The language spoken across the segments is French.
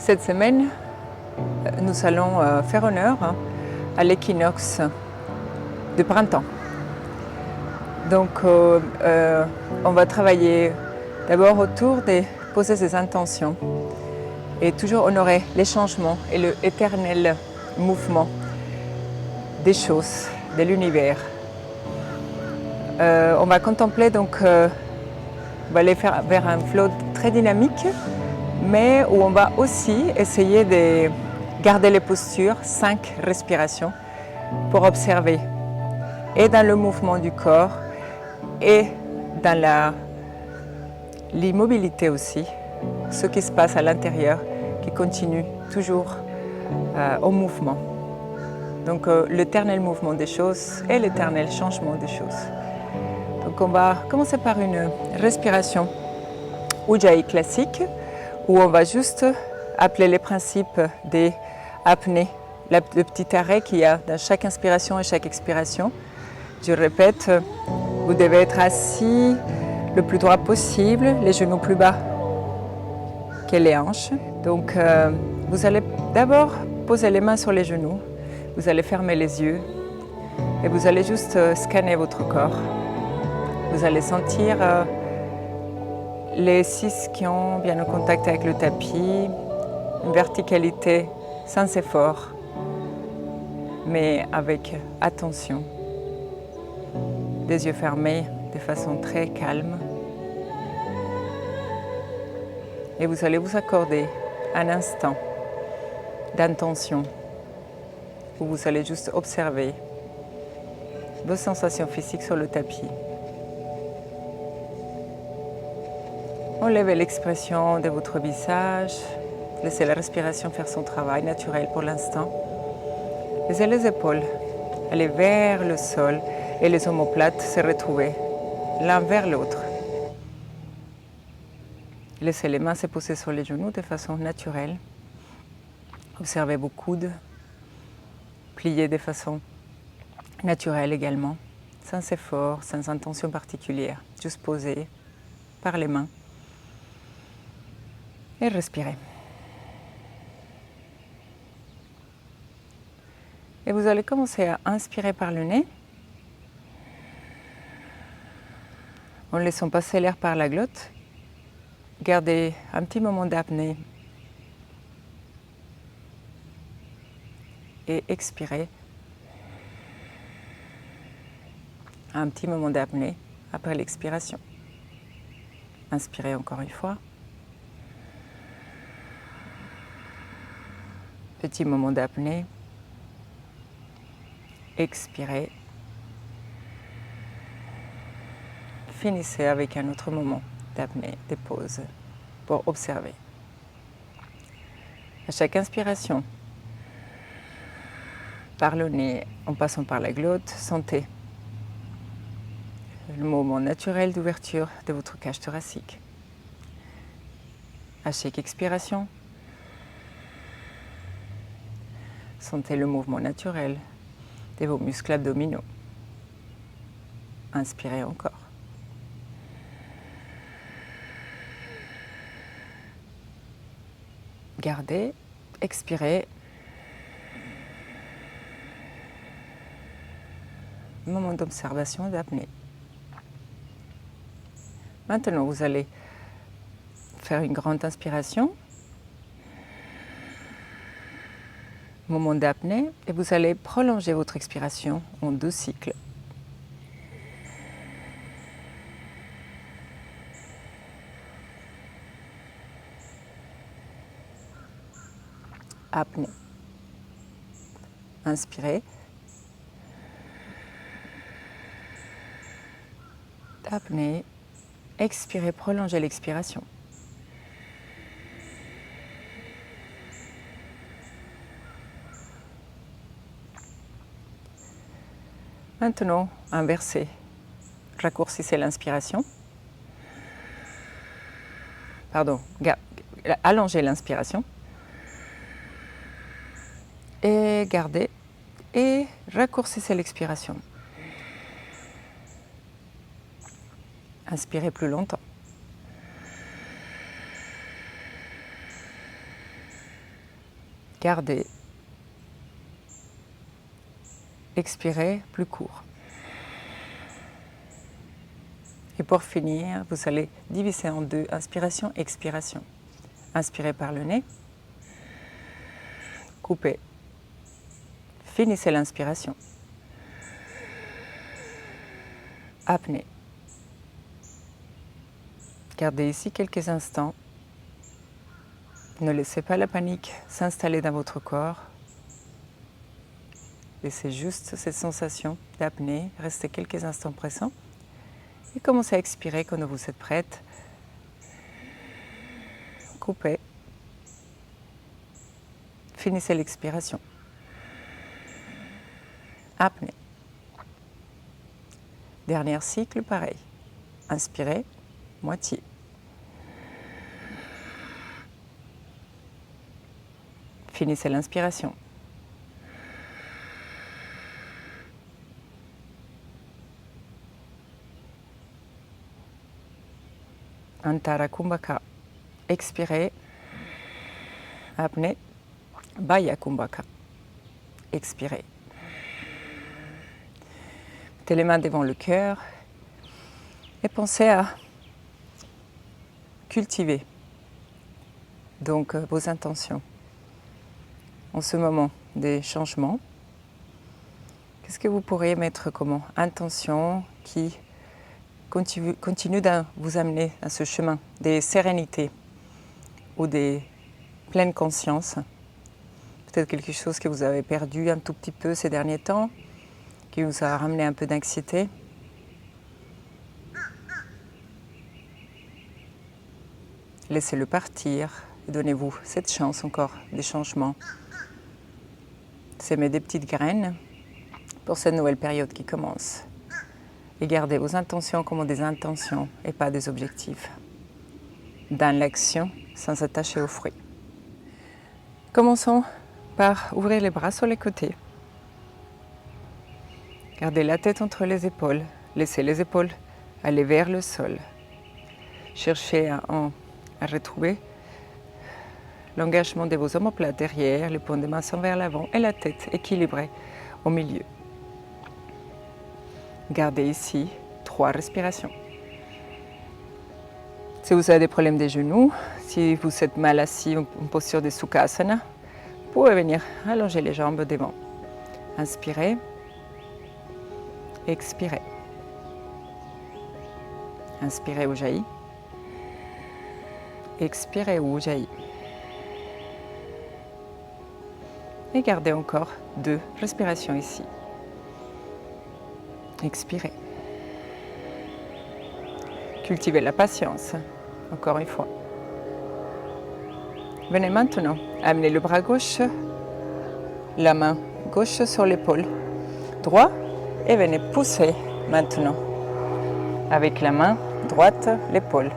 Cette semaine, nous allons faire honneur à l'équinoxe de printemps. Donc, on va travailler d'abord autour de poser ses intentions et toujours honorer les changements et l'éternel mouvement des choses, de l'univers. On va contempler donc, on va aller vers un flow très dynamique, mais où on va aussi essayer de garder les postures, 5 respirations, pour observer et dans le mouvement du corps et dans l'immobilité aussi, ce qui se passe à l'intérieur, qui continue toujours au mouvement. Donc l'éternel mouvement des choses et l'éternel changement des choses. Donc on va commencer par une respiration Ujjayi classique, où on va juste appeler les principes des apnées, le petit arrêt qu'il y a dans chaque inspiration et chaque expiration. Je répète, vous devez être assis le plus droit possible, les genoux plus bas que les hanches. Donc vous allez d'abord poser les mains sur les genoux, vous allez fermer les yeux et vous allez juste scanner votre corps. Vous allez sentir les 6 qui ont bien en contact avec le tapis, une verticalité sans effort, mais avec attention. Des yeux fermés de façon très calme. Et vous allez vous accorder un instant d'intention où vous allez juste observer vos sensations physiques sur le tapis. Enlevez l'expression de votre visage, laissez la respiration faire son travail naturel pour l'instant. Laissez les épaules aller vers le sol et les omoplates se retrouver l'un vers l'autre. Laissez les mains se poser sur les genoux de façon naturelle. Observez vos coudes, pliés de façon naturelle également, sans effort, sans intention particulière, juste posés par les mains. Et respirez. Et vous allez commencer à inspirer par le nez, en laissant passer l'air par la glotte. Gardez un petit moment d'apnée et expirez. Un petit moment d'apnée après l'expiration. Inspirez encore une fois. Petit moment d'apnée. Expirez. Finissez avec un autre moment d'apnée, de pause, pour observer. À chaque inspiration, par le nez, en passant par la glotte, sentez le mouvement naturel d'ouverture de votre cage thoracique. À chaque expiration, sentez le mouvement naturel de vos muscles abdominaux. Inspirez encore. Gardez, expirez. Moment d'observation d'apnée. Maintenant, vous allez faire une grande inspiration. Moment d'apnée. Et vous allez prolonger votre expiration en 2 cycles. Apnée. Inspirez. Apnée. Expirez, prolongez l'expiration. Maintenant, inversez. Raccourcissez l'inspiration. Pardon, allongez l'inspiration. Et gardez. Et raccourcissez l'expiration. Inspirez plus longtemps. Gardez. Expirez plus court. Et pour finir, vous allez diviser en deux, inspiration, expiration. Inspirez par le nez. Coupez. Finissez l'inspiration. Apnée. Gardez ici quelques instants. Ne laissez pas la panique s'installer dans votre corps. Laissez juste cette sensation d'apnée rester quelques instants présents. Et commencez à expirer quand vous êtes prête. Coupez. Finissez l'expiration. Apnée. Dernier cycle, pareil. Inspirez, moitié. Finissez l'inspiration. Antara Kumbhaka. Expirez. Apnée. Baya Kumbhaka. Expirez. Mettez les mains devant le cœur et pensez à cultiver donc vos intentions. En ce moment des changements, qu'est-ce que vous pourriez mettre comme intention qui continue de vous amener à ce chemin des sérénités ou des pleines conscience? Peut-être quelque chose que vous avez perdu un tout petit peu ces derniers temps, qui vous a ramené un peu d'anxiété. Laissez-le partir et donnez-vous cette chance encore des changements. S'aimer des petites graines pour cette nouvelle période qui commence. Et gardez vos intentions comme des intentions et pas des objectifs. Dans l'action, sans s'attacher aux fruits. Commençons par ouvrir les bras sur les côtés. Gardez la tête entre les épaules. Laissez les épaules aller vers le sol. Cherchez à retrouver l'engagement de vos omoplates derrière, les paumes de main sont vers l'avant et la tête équilibrée au milieu. Gardez ici 3 respirations. Si vous avez des problèmes des genoux, si vous êtes mal assis en posture de Sukhasana, vous pouvez venir allonger les jambes devant. Inspirez. Expirez. Inspirez Ujjayi. Expirez Ujjayi. Et gardez encore 2 respirations ici. Expirez. Cultivez la patience, encore une fois. Venez maintenant, amenez le bras gauche, la main gauche sur l'épaule droite et venez pousser maintenant avec la main droite l'épaule.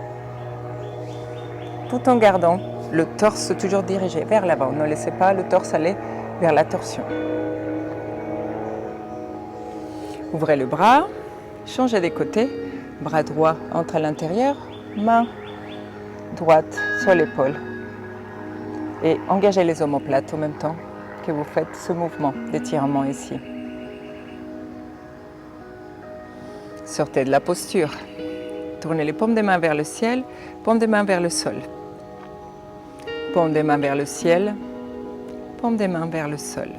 Tout en gardant le torse toujours dirigé vers l'avant. Ne laissez pas le torse aller vers la torsion. Ouvrez le bras, changez des côtés. Bras droit entre à l'intérieur, main droite sur l'épaule. Et engagez les omoplates en même temps que vous faites ce mouvement d'étirement ici. Sortez de la posture. Tournez les paumes des mains vers le ciel, paumes des mains vers le sol. Paumes des mains vers le ciel, paumes des mains vers le sol.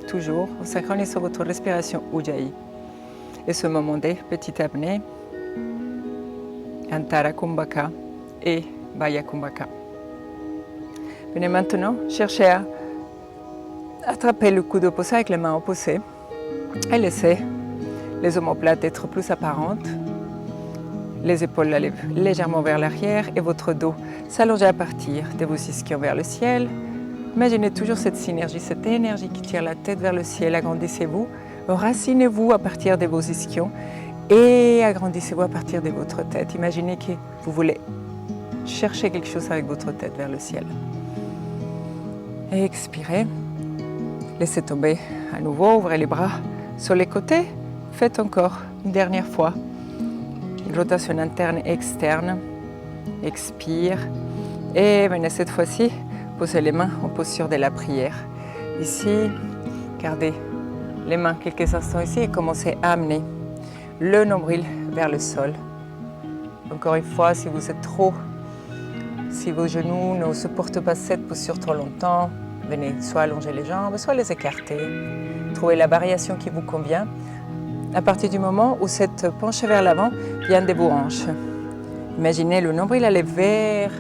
Toujours en synchronisant votre respiration Ujjayi. Et ce moment des petites apnées, Antara Kumbhaka et Baya Kumbhaka. Venez maintenant chercher à attraper le coude opposé avec les mains opposées et laissez les omoplates être plus apparentes, les épaules aller légèrement vers l'arrière et votre dos s'allonger à partir de vos ischions vers le ciel. Imaginez toujours cette synergie, cette énergie qui tire la tête vers le ciel. Agrandissez-vous, enracinez-vous à partir de vos ischions et agrandissez-vous à partir de votre tête. Imaginez que vous voulez chercher quelque chose avec votre tête vers le ciel. Et expirez. Laissez tomber à nouveau, ouvrez les bras sur les côtés. Faites encore une dernière fois une rotation interne et externe. Expire. Et venez cette fois-ci Posez les mains en posture de la prière. Ici, gardez les mains quelques instants ici et commencez à amener le nombril vers le sol. Encore une fois, si vous êtes si vos genoux ne supportent pas cette posture trop longtemps, venez soit allonger les jambes, soit les écarter. Trouvez la variation qui vous convient à partir du moment où cette penchée vers l'avant vient de vos hanches. Imaginez le nombril aller vers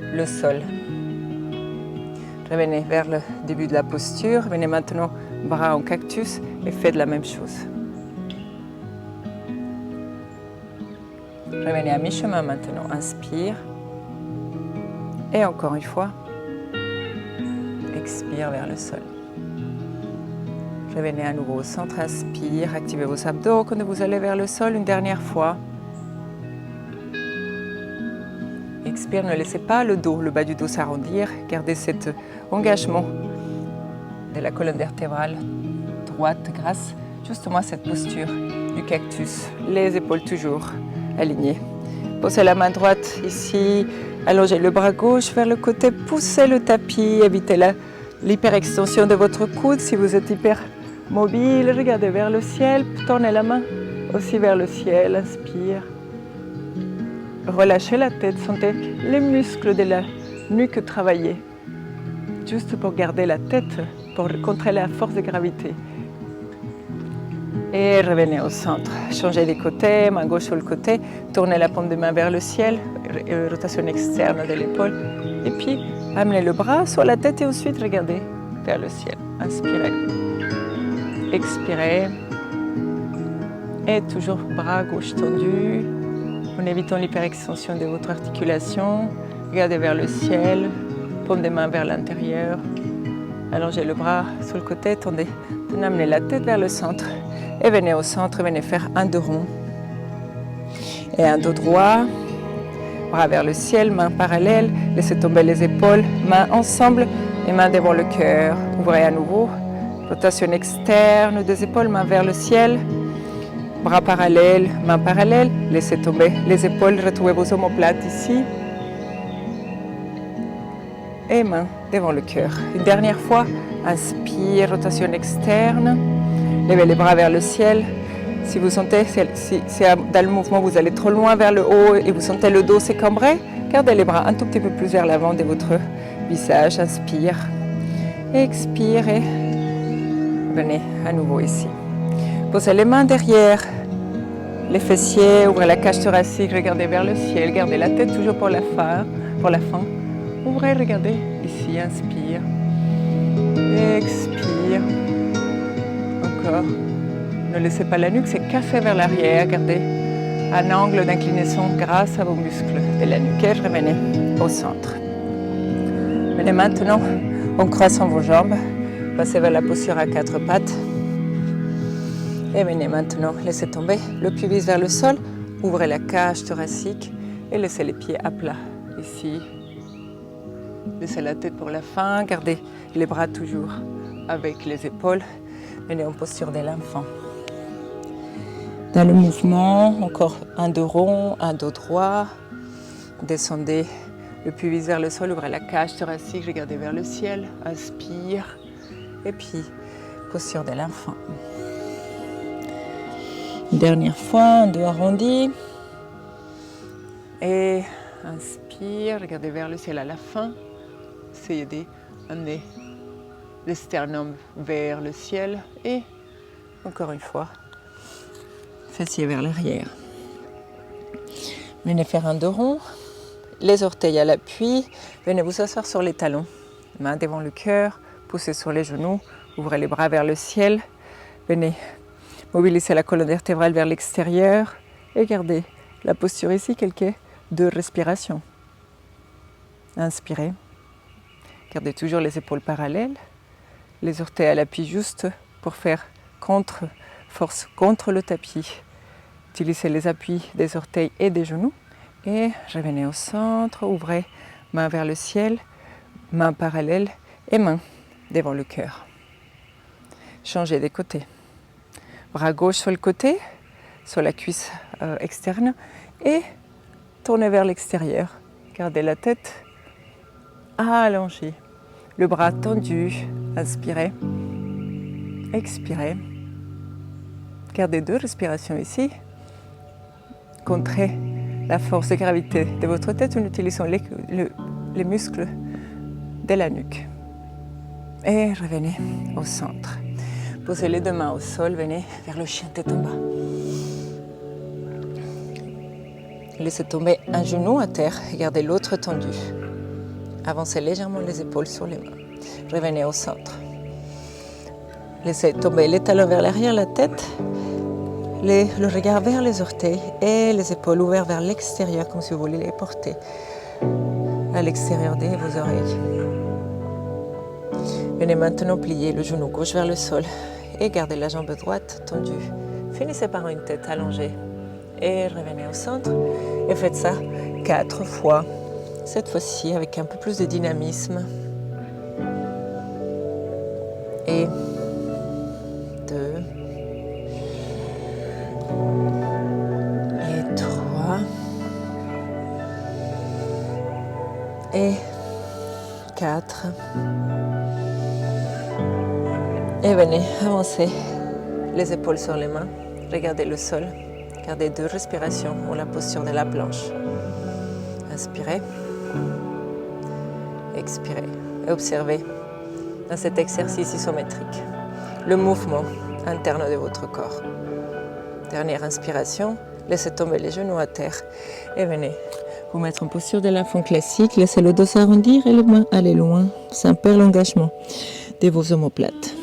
le sol. Revenez vers le début de la posture. Venez maintenant bras en cactus et faites la même chose. Revenez à mi-chemin maintenant. Inspire. Et encore une fois, expire vers le sol. Revenez à nouveau au centre. Inspire. Activez vos abdos quand vous allez vers le sol une dernière fois. Expire, ne laissez pas le bas du dos s'arrondir. Gardez cet engagement de la colonne vertébrale droite grâce justement à cette posture du cactus. Les épaules toujours alignées. Posez la main droite ici, allongez le bras gauche vers le côté, poussez le tapis, évitez l'hyperextension de votre coude. Si vous êtes hyper mobile, regardez vers le ciel, tournez la main aussi vers le ciel, inspire. Relâchez la tête, sentez les muscles de la nuque travailler. Juste pour garder la tête, pour contrer la force de gravité. Et revenez au centre. Changez les côtés, main gauche sur le côté. Tournez la paume de main vers le ciel, rotation externe de l'épaule. Et puis, amenez le bras sur la tête et ensuite regardez vers le ciel. Inspirez. Expirez. Et toujours bras gauche tendu. En évitant l'hyperextension de votre articulation, regardez vers le ciel, paume des mains vers l'intérieur, allongez le bras sur le côté, tendez, amenez la tête vers le centre et venez au centre, venez faire un dos rond et un dos droit, bras vers le ciel, mains parallèles, laissez tomber les épaules, mains ensemble et mains devant le cœur. Ouvrez à nouveau, rotation externe des épaules, mains vers le ciel. Bras parallèles, mains parallèles, laissez tomber les épaules, retrouvez vos omoplates ici. Et mains devant le cœur. Une dernière fois, inspire, rotation externe. Levez les bras vers le ciel. Si vous sentez, si dans le mouvement vous allez trop loin vers le haut et vous sentez le dos s'écambrer, gardez les bras un tout petit peu plus vers l'avant de votre visage. Inspire, expire et venez à nouveau ici. Posez les mains derrière les fessiers, ouvrez la cage thoracique, regardez vers le ciel, gardez la tête toujours pour la fin. Ouvrez, regardez ici, inspire, expire, encore. Ne laissez pas la nuque se casser vers l'arrière, gardez un angle d'inclinaison grâce à vos muscles de la nuque. Et revenez au centre. Venez maintenant en croisant vos jambes, passez vers la posture à quatre pattes. Et venez maintenant, laissez tomber le pubis vers le sol, ouvrez la cage thoracique et laissez les pieds à plat. Ici, laissez la tête pour la fin, gardez les bras toujours avec les épaules. Venez en posture de l'enfant. Dans le mouvement, encore un dos rond, un dos droit. Descendez le pubis vers le sol, ouvrez la cage thoracique, regardez vers le ciel, inspire. Et puis, posture de l'enfant. Une dernière fois, un dos arrondi. Et inspire, regardez vers le ciel à la fin. Essayez d'amener le sternum vers le ciel. Et encore une fois, fessiers vers l'arrière. Venez faire un dos rond. Les orteils à l'appui. Venez vous asseoir sur les talons. Mains devant le cœur. Poussez sur les genoux. Ouvrez les bras vers le ciel. Venez mobilisez la colonne vertébrale vers l'extérieur et gardez la posture ici, quelques 2 respirations. Inspirez. Gardez toujours les épaules parallèles, les orteils à l'appui juste pour faire force contre le tapis. Utilisez les appuis des orteils et des genoux et revenez au centre, ouvrez main vers le ciel, main parallèle et main devant le cœur. Changez des côtés. Bras gauche sur le côté, sur la cuisse externe et tournez vers l'extérieur. Gardez la tête allongée. Le bras tendu, inspirez, expirez. Gardez 2 respirations ici. Contrez la force de gravité de votre tête en utilisant les muscles de la nuque. Et revenez au centre. Posez les 2 mains au sol, venez vers le chien tête en bas. Laissez tomber un genou à terre et gardez l'autre tendu. Avancez légèrement les épaules sur les mains. Revenez au centre. Laissez tomber les talons vers l'arrière, la tête, le regard vers les orteils et les épaules ouvertes vers l'extérieur, comme si vous vouliez les porter à l'extérieur de vos oreilles. Venez maintenant plier le genou gauche vers le sol et gardez la jambe droite tendue. Finissez par une tête allongée et revenez au centre et faites ça 4 fois. Cette fois-ci avec un peu plus de dynamisme. Et 2 et 3 et 4 et venez avancer les épaules sur les mains, regardez le sol, gardez 2 respirations ou la posture de la planche. Inspirez, expirez et observez dans cet exercice isométrique le mouvement interne de votre corps. Dernière inspiration, laissez tomber les genoux à terre et venez vous mettre en posture de l'enfant classique. Laissez le dos s'arrondir et les mains aller loin sans perdre l'engagement de vos omoplates.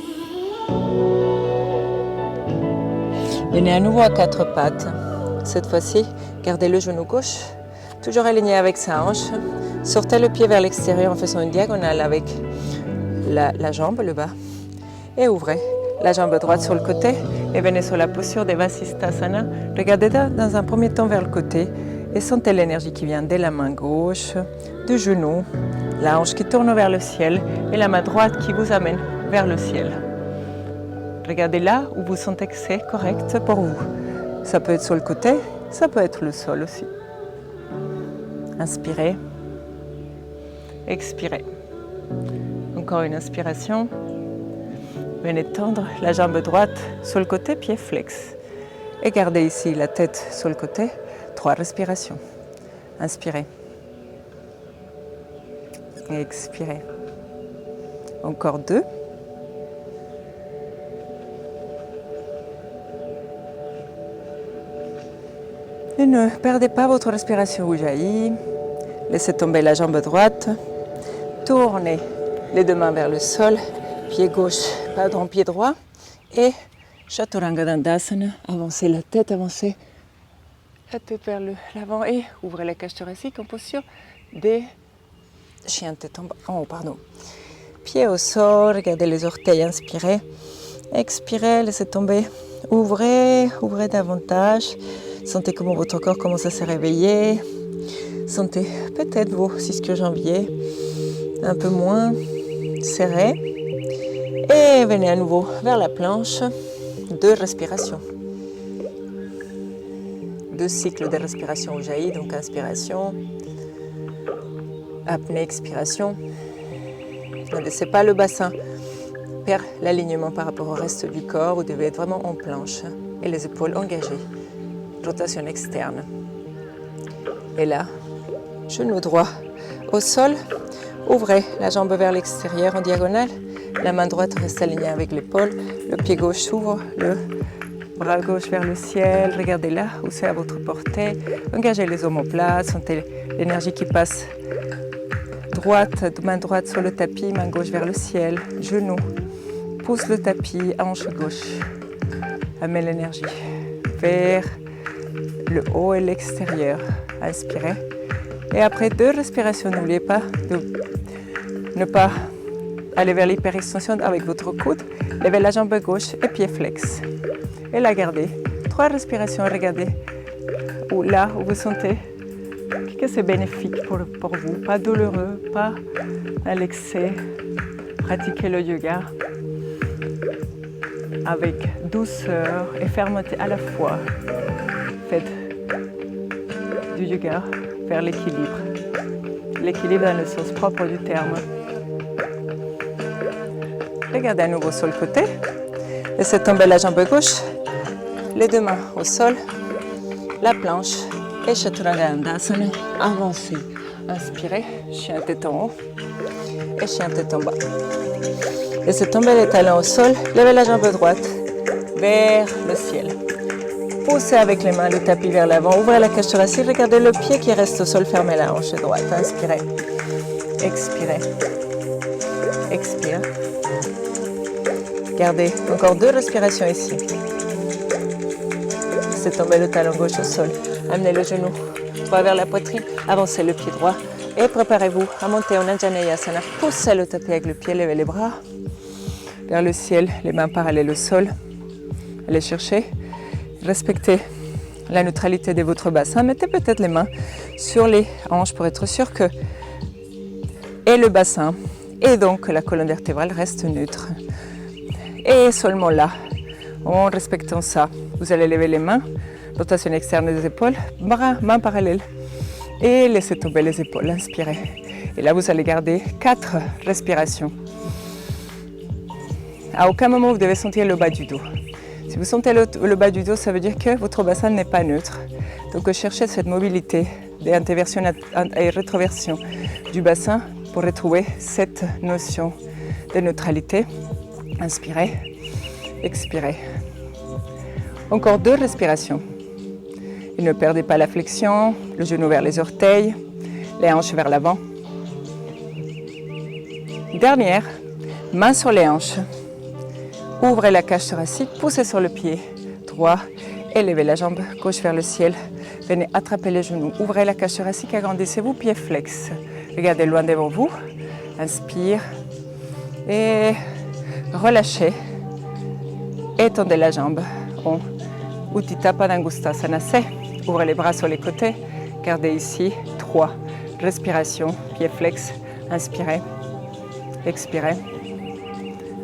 Venez à nouveau à 4 pattes. Cette fois-ci, gardez le genou gauche toujours aligné avec sa hanche. Sortez le pied vers l'extérieur en faisant une diagonale avec la jambe, le bas. Et ouvrez la jambe droite sur le côté et venez sur la posture de Vasisthasana. Regardez dans un premier temps vers le côté et sentez l'énergie qui vient de la main gauche, du genou, la hanche qui tourne vers le ciel et la main droite qui vous amène vers le ciel. Regardez là où vous sentez que c'est correct pour vous. Ça peut être sur le côté, ça peut être le sol aussi. Inspirez, expirez. Encore une inspiration. Venez tendre la jambe droite sur le côté, pied flex. Et gardez ici la tête sur le côté. 3 respirations. Inspirez. Et expirez. Encore 2. Et ne perdez pas votre respiration où jaillit. Laissez tomber la jambe droite. Tournez les 2 mains vers le sol. Pied gauche, pardon, pied droit. Et Chaturanga Dandasana. Avancez la tête, avancez la tête vers l'avant et ouvrez la cage thoracique en posture des chiens tête en haut. Pied au sol, regardez les orteils, inspirez. Expirez, laissez tomber. Ouvrez davantage. Sentez comment votre corps commence à se réveiller. Sentez peut-être vos ischio-jambiers un peu moins serrés. Et venez à nouveau vers la planche. 2 respirations. 2 cycles de respiration au jaillit. Donc inspiration, apnée, expiration. Ne laissez pas le bassin perdre l'alignement par rapport au reste du corps. Vous devez être vraiment en planche et les épaules engagées. Rotation externe. Et là, genou droit au sol. Ouvrez la jambe vers l'extérieur en diagonale. La main droite reste alignée avec l'épaule. Le pied gauche s'ouvre. Le bras gauche vers le ciel. Regardez là où c'est à votre portée. Engagez les omoplates. Sentez l'énergie qui passe. Main droite sur le tapis. Main gauche vers le ciel. Genou. Pousse le tapis. Hanche gauche. Amène l'énergie vers le haut et l'extérieur. Inspirez. Et après 2 respirations, n'oubliez pas de ne pas aller vers l'hyperextension avec votre coude. Levez la jambe gauche et pied flex. Et la gardez. 3 respirations, regardez. Là où vous sentez que c'est bénéfique pour vous. Pas douloureux, pas à l'excès. Pratiquez le yoga avec douceur et fermeté à la fois. Faites du yoga vers l'équilibre. L'équilibre dans le sens propre du terme. Regardez à nouveau sur le côté. Laissez tomber la jambe gauche. Les deux mains au sol. La planche. Et Chaturanga Dandasana. Avancez. Inspirez. Chien tête en haut. Et chien tête en bas. Laissez tomber les talons au sol. Levez la jambe droite vers le ciel. Poussez avec les mains le tapis vers l'avant. Ouvrez la cage thoracique. Regardez le pied qui reste au sol. Fermez la hanche droite. Inspirez. Expirez. Expire. Gardez encore 2 respirations ici. Laissez tomber le talon gauche au sol. Amenez le genou droit vers la poitrine. Avancez le pied droit. Et préparez-vous à monter en Anjaneyasana. Poussez le tapis avec le pied. Levez les bras vers le ciel. Les mains parallèles au sol. Allez chercher. Respectez la neutralité de votre bassin. Mettez peut-être les mains sur les hanches pour être sûr que et le bassin et donc la colonne vertébrale reste neutre. Et seulement là, en respectant ça, vous allez lever les mains, rotation externe des épaules, bras, mains parallèles et laissez tomber les épaules, inspirez. Et là, vous allez garder 4 respirations. À aucun moment, vous devez sentir le bas du dos. Si vous sentez le bas du dos, ça veut dire que votre bassin n'est pas neutre. Donc, cherchez cette mobilité d'interversion et rétroversion du bassin pour retrouver cette notion de neutralité. Inspirez, expirez. Encore 2 respirations. Et ne perdez pas la flexion, le genou vers les orteils, les hanches vers l'avant. Dernière, main sur les hanches. Ouvrez la cage thoracique, poussez sur le pied droit, élevez la jambe gauche vers le ciel. Venez attraper les genoux, ouvrez la cage thoracique, agrandissez-vous, pied flex. Regardez loin devant vous, inspire et relâchez. Étendez la jambe en Utthita Padangusthasana. Ouvrez les bras sur les côtés, gardez ici 3 respirations, pied flex, inspirez, expirez,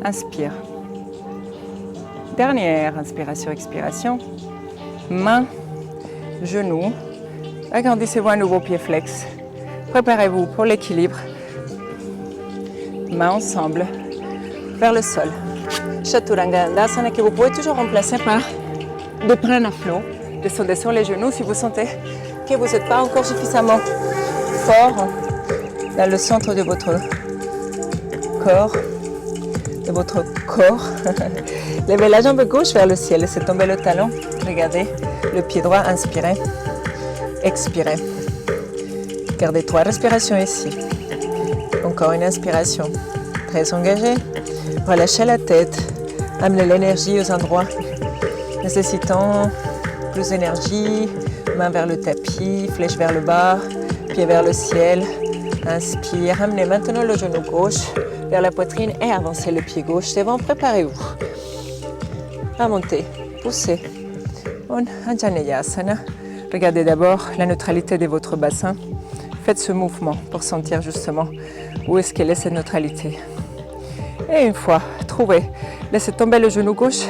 inspire. Dernière inspiration, expiration. Main, genou. Agrandissez-vous à nouveau, pied flex. Préparez-vous pour l'équilibre. Mains ensemble vers le sol. Chaturanga Dandasana que vous pouvez toujours remplacer par des prana flow. Descendez sur les genoux si vous sentez que vous n'êtes pas encore suffisamment fort dans le centre de votre corps. Levez la jambe gauche vers le ciel, laissez tomber le talon. Regardez le pied droit, inspirez, expirez. Gardez 3 respirations ici. Encore une inspiration, très engagée. Relâchez la tête, amenez l'énergie aux endroits nécessitant plus d'énergie. Main vers le tapis, flèche vers le bas, pied vers le ciel. Inspire, amenez maintenant le genou gauche vers la poitrine et avancez le pied gauche devant. Préparez-vous à monter, poussez en Anjaneyasana. Regardez d'abord la neutralité de votre bassin. Faites ce mouvement pour sentir justement où est-ce qu'elle est cette neutralité. Et une fois trouvé, laissez tomber le genou gauche,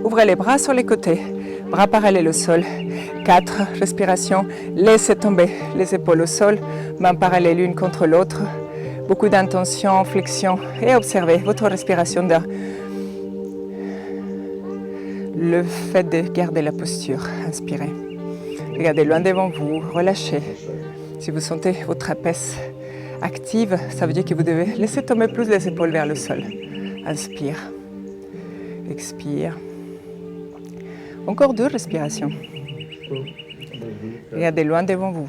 ouvrez les bras sur les côtés, bras parallèles au sol. 4 respirations, laissez tomber les épaules au sol, mains parallèles l'une contre l'autre. Beaucoup d'intention, flexion et observez votre respiration le fait de garder la posture. Inspirez. Regardez loin devant vous, relâchez. Si vous sentez votre trapèze active, ça veut dire que vous devez laisser tomber plus les épaules vers le sol. Inspire. Expire. Encore 2 respirations. Regardez loin devant vous.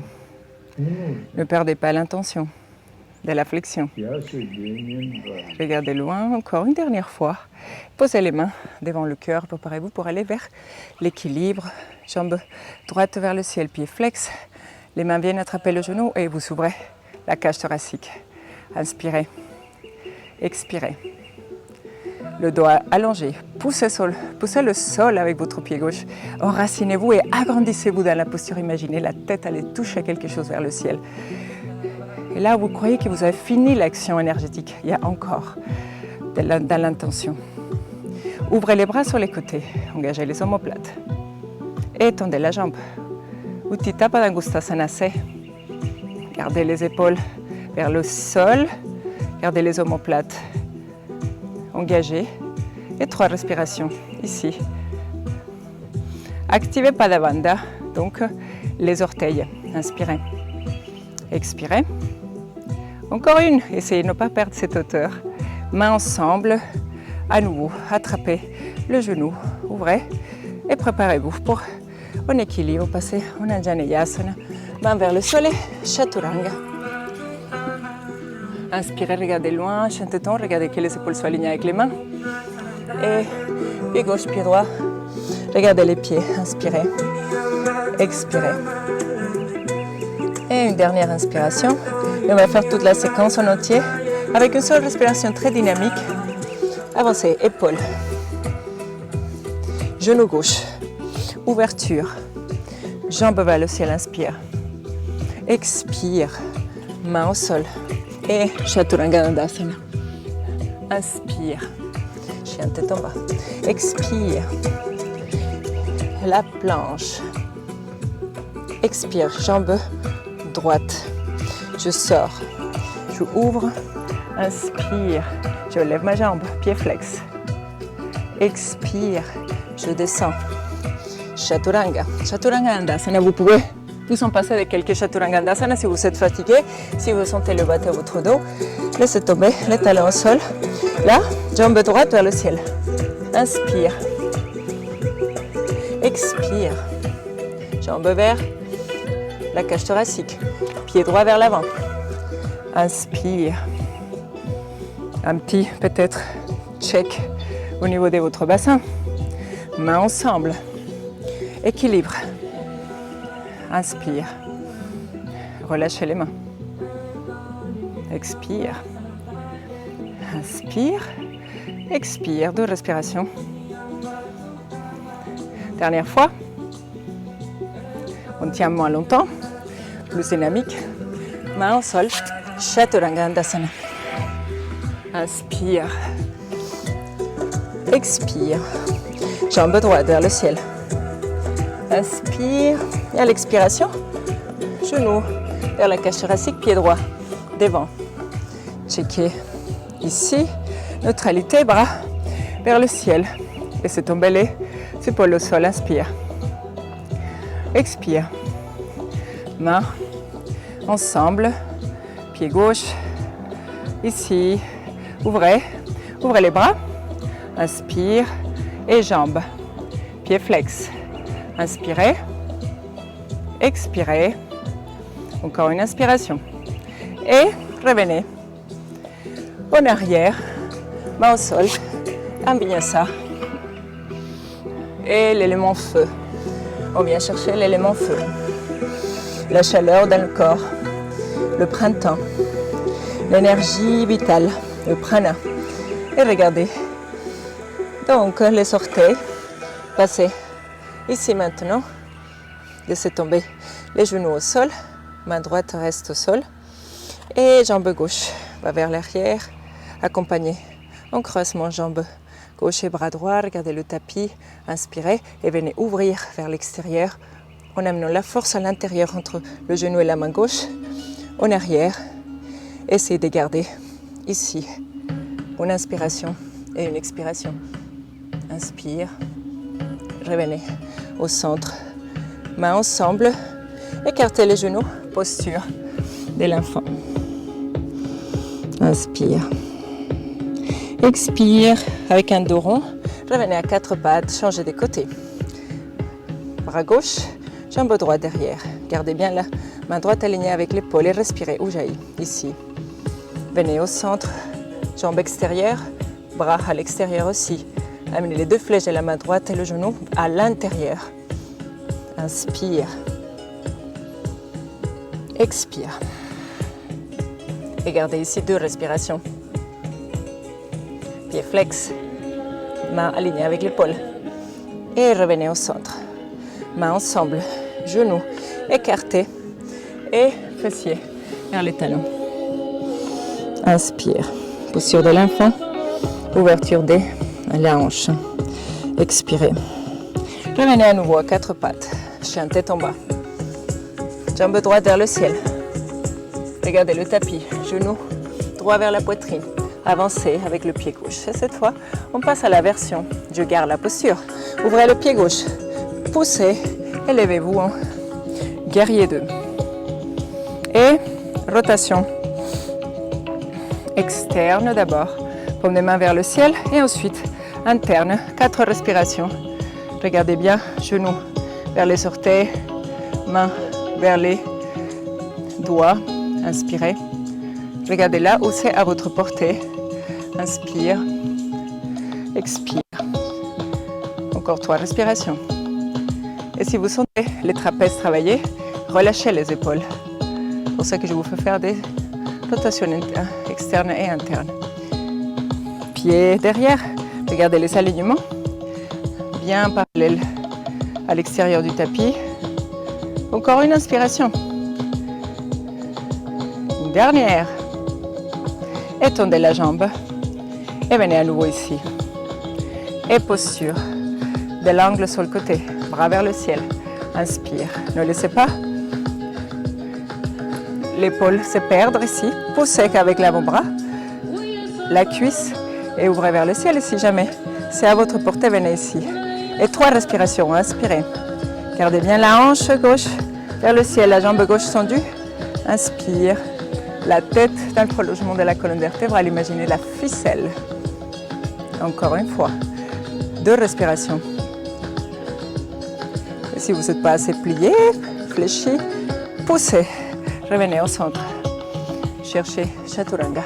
Ne perdez pas l'intention de la flexion. Regardez loin, encore une dernière fois. Posez les mains devant le cœur. Préparez-vous pour aller vers l'équilibre. Jambe droite vers le ciel, pied flex. Les mains viennent attraper le genou et vous ouvrez la cage thoracique. Inspirez. Expirez. Le doigt allongé. Poussez le sol avec votre pied gauche. Enracinez-vous et agrandissez-vous dans la posture. Imaginez la tête aller toucher quelque chose vers le ciel. Et là, vous croyez que vous avez fini l'action énergétique. Il y a encore dans l'intention. Ouvrez les bras sur les côtés. Engagez les omoplates. Étendez la jambe. Utthita Padangusthasana. Gardez les épaules vers le sol. Gardez les omoplates engagé. Et 3 respirations ici. Activez Pada Bandha, donc les orteils. Inspirez. Expirez. Encore une. Essayez de ne pas perdre cette hauteur. Mains ensemble. À nouveau, attrapez le genou. Ouvrez et préparez-vous pour un équilibre. Passez en Anjaneyasana. Main vers le sol et Chaturanga. Inspirez, regardez loin, chantetons, regardez que les épaules soient alignées avec les mains. Et pied gauche, pied droit. Regardez les pieds, inspirez, expirez. Et une dernière inspiration. Et on va faire toute la séquence en entier avec une seule respiration très dynamique. Avancez, épaules, genou gauche, ouverture, jambes vers le ciel, inspire, expire, main au sol et Chaturanga Dandasana. Inspire, chien tête en bas, expire, la planche, expire, jambe droite, je sors, je ouvre, inspire, je lève ma jambe, pied flex, expire, je descends, Chaturanga, Chaturanga Dandasana, vous pouvez vous en passer avec quelques Chaturanga Dandasana si vous êtes fatigué, si vous sentez le bas de votre dos, laissez tomber les talons au sol, là, jambe droite vers le ciel, inspire, expire, jambe vers la cage thoracique, pied droit vers l'avant, inspire, un petit peut-être check au niveau de votre bassin, mains ensemble, équilibre, inspire, relâchez les mains, expire, inspire, expire, 2 respirations, dernière fois, on tient moins longtemps, plus dynamique, main au sol, Chaturanga Dandasana. Inspire, expire, jambe droite vers le ciel. Inspire, et à l'expiration, genou vers la cage thoracique, pied droit devant. Checkez ici, neutralité, bras vers le ciel. Laissez tomber les épaules au sol, inspire. Expire, mains ensemble, pied gauche, ici. Ouvrez les bras, inspire et jambes, pied flex, inspirez, expirez, encore une inspiration et revenez en arrière, main au sol, un vinyasa et l'élément feu, on vient chercher l'élément feu, la chaleur dans le corps, le printemps, l'énergie vitale, le prana. Et regardez. Donc les orteils, passez ici maintenant. Laissez tomber les genoux au sol. Main droite reste au sol. Et jambe gauche va vers l'arrière. Accompagnez en creusement jambe gauche et bras droit. Regardez le tapis. Inspirez et venez ouvrir vers l'extérieur. En amenant la force à l'intérieur entre le genou et la main gauche. En arrière. Essayez de garder ici une inspiration et une expiration. Inspire, revenez au centre, mains ensemble, écartez les genoux, posture de l'enfant. Inspire, expire avec un dos rond, revenez à 4 pattes, changez de côté. Bras gauche, jambe droite derrière. Gardez bien la main droite alignée avec l'épaule et respirez Ujjayi, ici. Venez au centre, jambes extérieures, bras à l'extérieur aussi. Amenez les 2 flèches de la main droite et le genou à l'intérieur. Inspire. Expire. Et gardez ici 2 respirations. Pied flex, main alignée avec l'épaule. Et revenez au centre. Mains ensemble, genoux écartés et fessiers vers les talons. Inspire, posture de l'enfant, ouverture des hanches. Expirez. Revenez à nouveau à 4 pattes, chien tête en bas. Jambe droite vers le ciel. Regardez le tapis, genou droit vers la poitrine. avancez avec le pied gauche. Et cette fois, on passe à la version. Je garde la posture. Ouvrez le pied gauche, poussez, élevez-vous en guerrier 2. Et rotation externe d'abord, paume des mains vers le ciel et ensuite interne, 4 respirations. Regardez bien, genoux vers les orteils, mains vers les doigts, inspirez. Regardez là où c'est à votre portée. Inspire, expire. Encore 3 respirations. Et si vous sentez les trapèzes travailler, relâchez les épaules. C'est pour ça que je vous fais faire des rotations externes et internes. Pieds derrière, regardez les alignements. Bien parallèles à l'extérieur du tapis. Encore une inspiration. Une dernière. Étendez la jambe. Et venez à nouveau ici. Et posture. De l'angle sur le côté. Bras vers le ciel. Inspire. Ne laissez pas l'épaule se perdre ici. Poussez avec l'avant-bras. La cuisse. Et ouvrez vers le ciel. Et si jamais c'est à votre portée, venez ici. Et 3 respirations. Inspirez. Gardez bien la hanche gauche vers le ciel. La jambe gauche tendue. Inspire. La tête dans le prolongement de la colonne vertébrale. Imaginez la ficelle. Encore une fois. 2 respirations. Et si vous n'êtes pas assez plié, fléchi, poussez. Revenez au centre. Cherchez Chaturanga.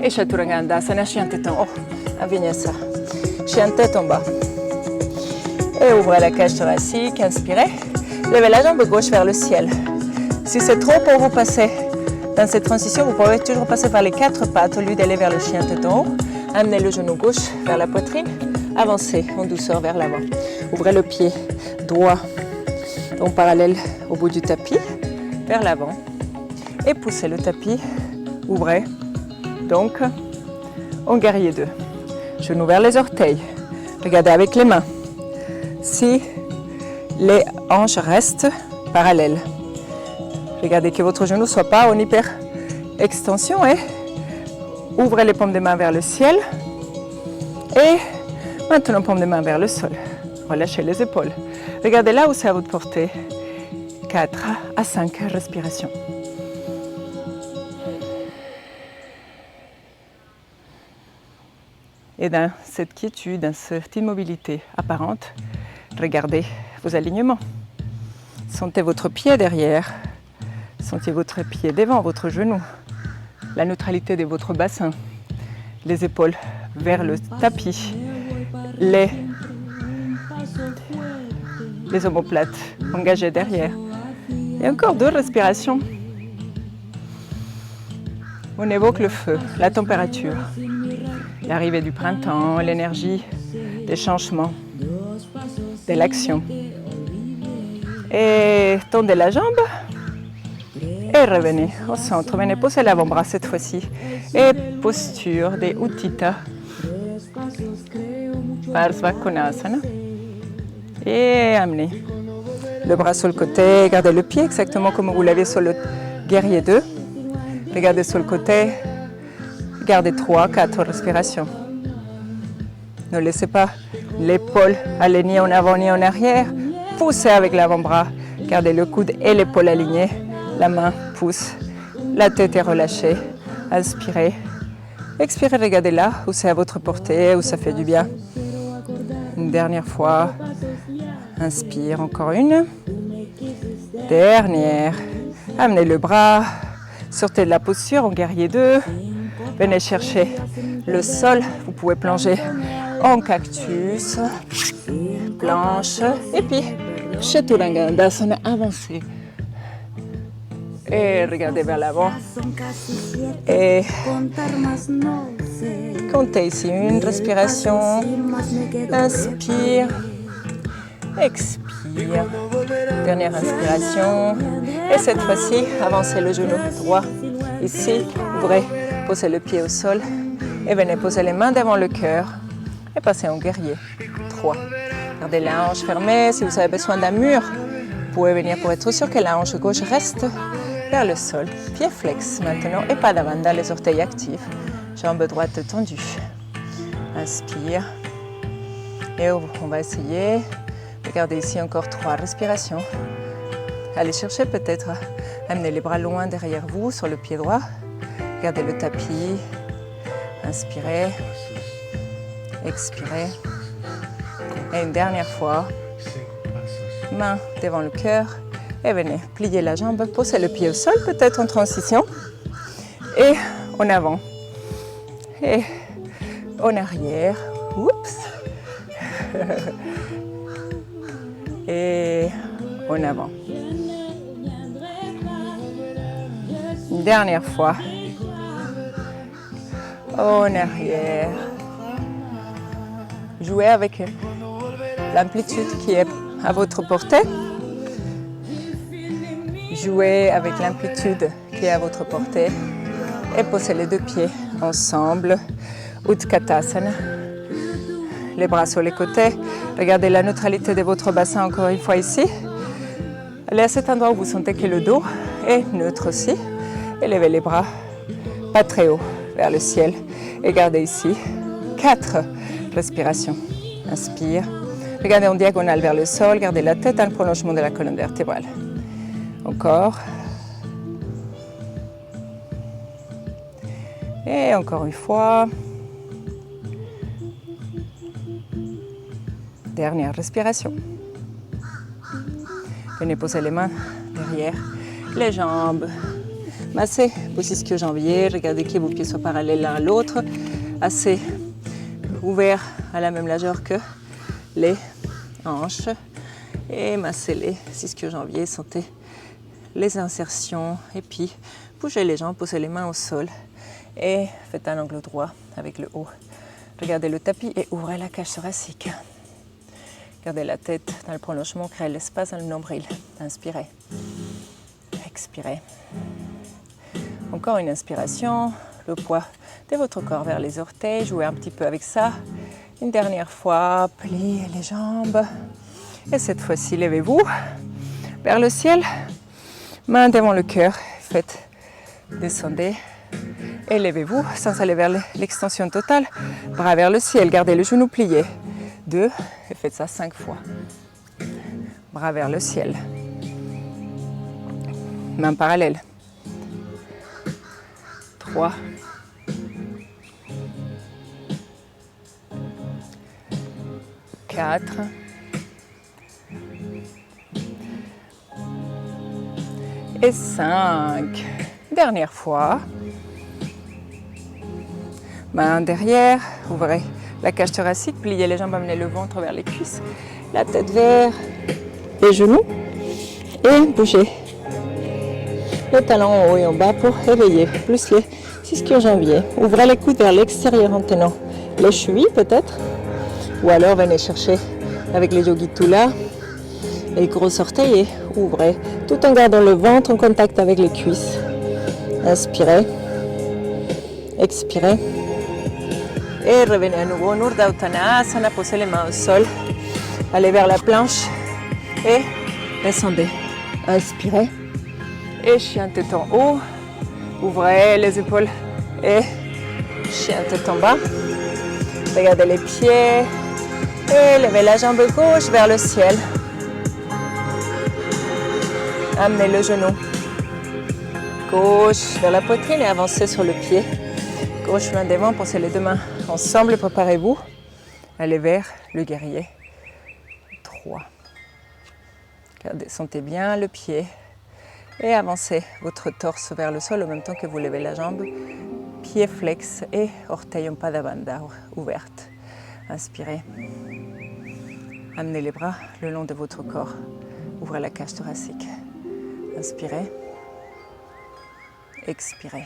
Et Chaturanga Andasana, chien tête en haut. Vinyasa. Chien tête en bas. Et ouvrez la cage thoracique, inspirez. Levez la jambe gauche vers le ciel. Si c'est trop pour vous passer dans cette transition, vous pouvez toujours passer par les 4 pattes au lieu d'aller vers le chien tête en haut. Amenez le genou gauche vers la poitrine. Avancez en douceur vers l'avant. Ouvrez le pied droit en parallèle au bout du tapis vers l'avant. Et poussez le tapis. Ouvrez. Donc, en guerrier 2. Genoux vers les orteils. Regardez avec les mains. Si les hanches restent parallèles. Regardez que votre genou ne soit pas en hyper extension et ouvrez les paumes des mains vers le ciel. Et maintenant, paumes des mains vers le sol. Relâchez les épaules. Regardez là où c'est à votre portée. 4 à 5 respirations. Et dans cette quiétude, dans cette immobilité apparente, regardez vos alignements. Sentez votre pied derrière. Sentez votre pied devant votre genou. La neutralité de votre bassin. Les épaules vers le tapis. Les omoplates engagées derrière. Et encore 2 respirations. On évoque le feu, la température, l'arrivée du printemps, l'énergie des changements, de l'action. Et tendez la jambe et revenez au centre. Venez poser l'avant-bras cette fois-ci. Et posture des Utthita Parsva Konasana. Et amenez le bras sur le côté. Gardez le pied exactement comme vous l'avez sur le guerrier 2. Regardez sur le côté. Gardez 3, 4 respirations. Ne laissez pas l'épaule aller ni en avant ni en arrière. Poussez avec l'avant-bras. Gardez le coude et l'épaule alignés. La main pousse. La tête est relâchée. Inspirez. Expirez, regardez là où c'est à votre portée, où ça fait du bien. Une dernière fois. Inspire, encore une. Dernière. Amenez le bras. Sortez de la posture en guerrier 2. Venez chercher le sol. Vous pouvez plonger en cactus, planche. Et puis, Chaturanga Andasana, avancez. Et regardez vers l'avant. Et comptez ici une respiration. Inspire. Expire. Dernière inspiration. Et cette fois-ci, avancez le genou droit. Ici, ouvrez, posez le pied au sol. Et venez poser les mains devant le cœur. Et passez en guerrier 3. Gardez la hanche fermée. Si vous avez besoin d'un mur, vous pouvez venir pour être sûr que la hanche gauche reste vers le sol. Pied flex maintenant et Padavanda, les orteils actifs. Jambe droite tendue. Inspire. Et on va essayer. Regardez ici encore 3 respirations. Allez chercher peut-être à amener les bras loin derrière vous sur le pied droit. Gardez le tapis. Inspirez. Expirez. Et une dernière fois. Main devant le cœur. Et venez plier la jambe. Posez le pied au sol, peut-être en transition. Et en avant. Et en arrière. Oups. Et en avant. Une dernière fois. En arrière. Jouez avec l'amplitude qui est à votre portée. Jouez avec l'amplitude qui est à votre portée. Et posez les 2 pieds ensemble. Utkatasana. Les bras sur les côtés. Regardez la neutralité de votre bassin encore une fois ici. Allez à cet endroit où vous sentez que le dos est neutre aussi. Élevez les bras, pas très haut, vers le ciel. Et gardez ici 4 respirations. Inspire. Regardez en diagonale vers le sol. Gardez la tête dans le prolongement de la colonne vertébrale. Encore. Et encore une fois. Dernière respiration. Venez poser les mains derrière les jambes. Massez vos ischio-jambiers. Regardez que vos pieds soient parallèles l'un à l'autre. Assez ouverts à la même largeur que les hanches. Et massez les ischio-jambiers. Sentez les insertions. Et puis, bougez les jambes, posez les mains au sol. Et faites un angle droit avec le haut. Regardez le tapis et ouvrez la cage thoracique. Gardez la tête dans le prolongement, créez l'espace dans le nombril. Inspirez. Expirez. Encore une inspiration. Le poids de votre corps vers les orteils. Jouez un petit peu avec ça. Une dernière fois, pliez les jambes. Et cette fois-ci, levez-vous vers le ciel. Main devant le cœur. Faites descendez. Et levez-vous sans aller vers l'extension totale. Bras vers le ciel. Gardez le genou plié. 2, et faites ça 5 fois. Bras vers le ciel. Mains parallèles. 3. 4. Et 5. Dernière fois. Main derrière, ouvrez la cage thoracique, pliez les jambes, amenez le ventre vers les cuisses, la tête vers les genoux et bougez les talons en haut et en bas pour réveiller plus les ischio-jambiers. Ouvrez les coudes vers l'extérieur en tenant les chevilles peut-être, ou alors venez chercher avec les Yogi Tula les gros orteils et ouvrez tout en gardant le ventre en contact avec les cuisses. Inspirez, expirez. Et revenez à nouveau en Urdhva Uttanasana, posez les mains au sol, allez vers la planche et descendez. Inspirez et chien tête en haut, ouvrez les épaules et chien tête en bas. Regardez les pieds et levez la jambe gauche vers le ciel. Amenez le genou gauche vers la poitrine et avancez sur le pied. Gauche main devant, posez les 2 mains ensemble et préparez-vous. Allez vers le guerrier 3. Sentez bien le pied et avancez votre torse vers le sol en même temps que vous levez la jambe. Pied flex et orteil en Padavanda ouverte. Inspirez. Amenez les bras le long de votre corps. Ouvrez la cage thoracique. Inspirez. Expirez.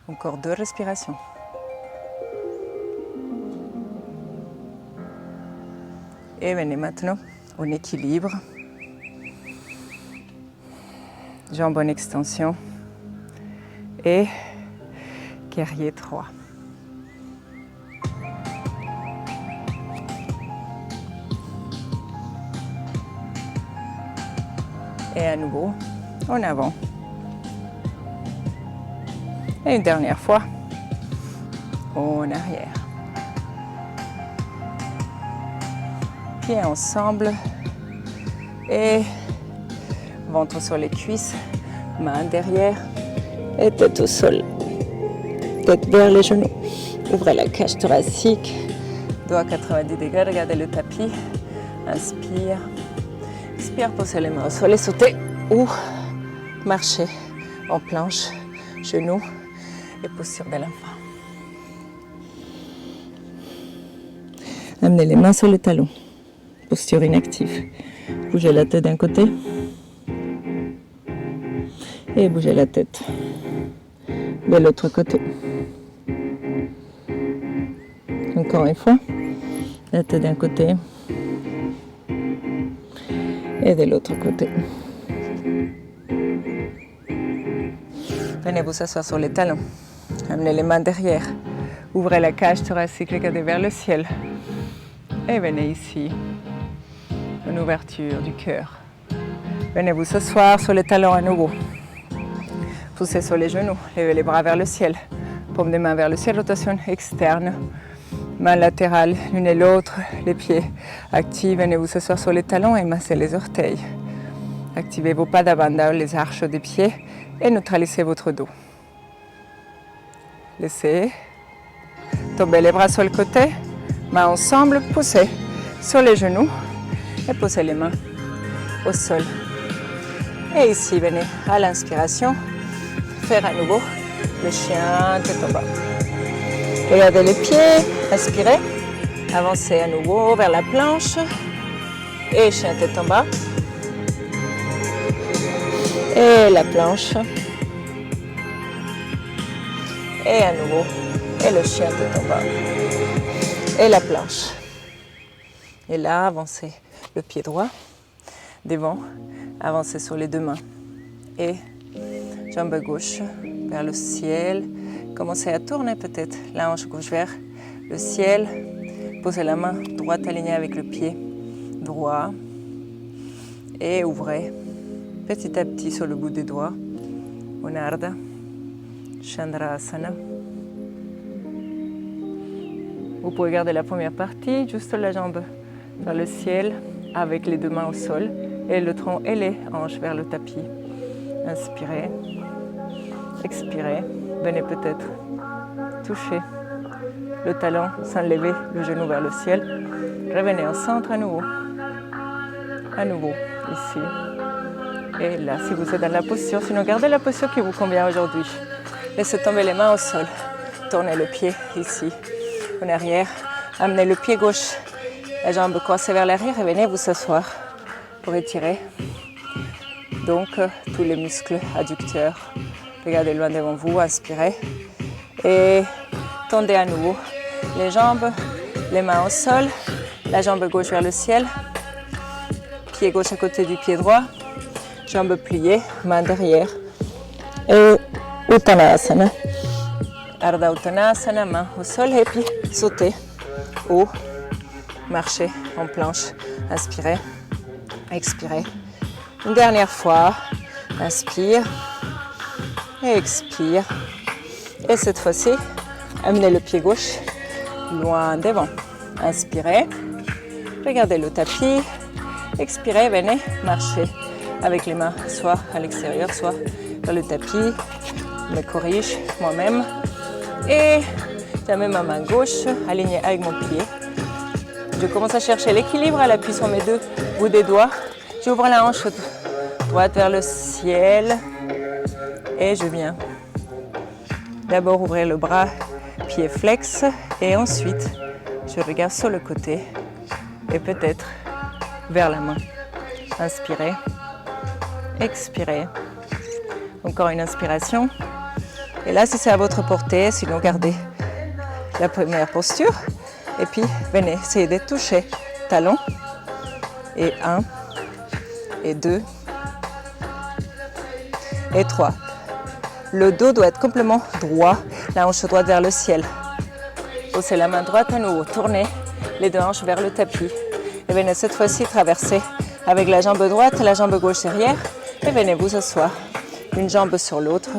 Encore 2 respirations. Et venez maintenant en équilibre. Jambes en extension. Et guerrier 3. Et à nouveau, en avant. Et une dernière fois, en arrière. Pieds ensemble et ventre sur les cuisses, main derrière et tête au sol. Tête vers les genoux. Ouvrez la cage thoracique, dos à 90 degrés, regardez le tapis. Inspire. Expire, posez les mains au sol et sautez ou marchez en planche, genoux et posture de l'enfant. Amenez les mains sur les talons. Posture inactive. Bougez la tête d'un côté et bougez la tête de l'autre côté. Encore une fois, la tête d'un côté et de l'autre côté. Venez vous asseoir sur les talons. Amenez les mains derrière. Ouvrez la cage thoracique, regardez vers le ciel. Et venez ici. Une ouverture du cœur. Venez vous asseoir sur les talons à nouveau. Poussez sur les genoux, levez les bras vers le ciel. Paume des mains vers le ciel, rotation externe. Main latérale, l'une et l'autre, les pieds actifs. Venez vous asseoir sur les talons et massez les orteils. Activez vos pas d'avant, les arches des pieds et neutralisez votre dos. Laissez tomber les bras sur le côté. Mains ensemble, poussez sur les genoux. Et posez les mains au sol. Et ici, venez à l'inspiration, faire à nouveau le chien tête en bas. Regardez les pieds, inspirez, avancez à nouveau vers la planche. Et chien tête en bas. Et la planche. Et à nouveau, et le chien tête en bas. Et la planche. Et là, avancez le pied droit devant, avancez sur les deux mains et jambe gauche vers le ciel. Commencez à tourner peut-être la hanche gauche vers le ciel. Posez la main droite alignée avec le pied droit et ouvrez petit à petit sur le bout des doigts. Onarda, Chandrasana. Vous pouvez garder la première partie, juste la jambe vers le ciel avec les deux mains au sol et le tronc et les hanches vers le tapis. Inspirez, expirez, venez peut-être toucher le talon sans lever le genou vers le ciel. Revenez au centre à nouveau ici et là si vous êtes dans la posture, sinon gardez la posture qui vous convient aujourd'hui. Laissez tomber les mains au sol, tournez le pied ici en arrière, amenez le pied gauche, la jambe croisée vers l'arrière et venez vous asseoir pour étirer donc tous les muscles adducteurs. Regardez loin devant vous, inspirez et tendez à nouveau les jambes, les mains au sol, la jambe gauche vers le ciel, pied gauche à côté du pied droit, jambes pliées, main derrière et Uttanasana. Ardha Uttanasana, main au sol et puis sautez ou marchez en planche. Inspirez, expirez. Une dernière fois, inspire et expire. Et cette fois-ci, amenez le pied gauche loin devant. Inspirez, regardez le tapis. Expirez, venez marcher avec les mains soit à l'extérieur, soit dans le tapis. Je me corrige moi-même. Et je mets ma main gauche alignée avec mon pied. Je commence à chercher l'équilibre à l'appui sur mes deux bouts des doigts. J'ouvre la hanche droite vers le ciel et je viens d'abord ouvrir le bras, pied flex et ensuite je regarde sur le côté et peut-être vers la main. Inspirez, expirez. Encore une inspiration. Et là, si c'est à votre portée, sinon gardez la première posture. Et puis, venez essayer de toucher talon. Et 1, et 2, et 3. Le dos doit être complètement droit, la hanche droite vers le ciel. Posez la main droite à nouveau, tournez les deux hanches vers le tapis. Et venez cette fois-ci traverser avec la jambe droite et la jambe gauche derrière. Et venez vous asseoir, une jambe sur l'autre.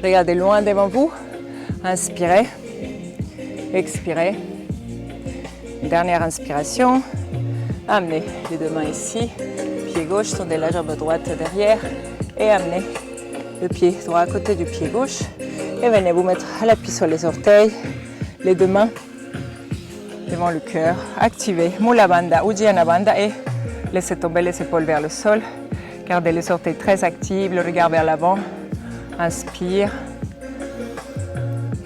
Regardez loin devant vous. Inspirez, expirez. Dernière inspiration. Amenez les deux mains ici. Pied gauche, tendez la jambe droite derrière. Et amenez le pied droit à côté du pied gauche. Et venez vous mettre à l'appui sur les orteils. Les deux mains devant le cœur. Activez Mula Bandha, Uddiyana Bandha et laissez tomber les épaules vers le sol. Gardez les orteils très actifs, le regard vers l'avant. Inspire.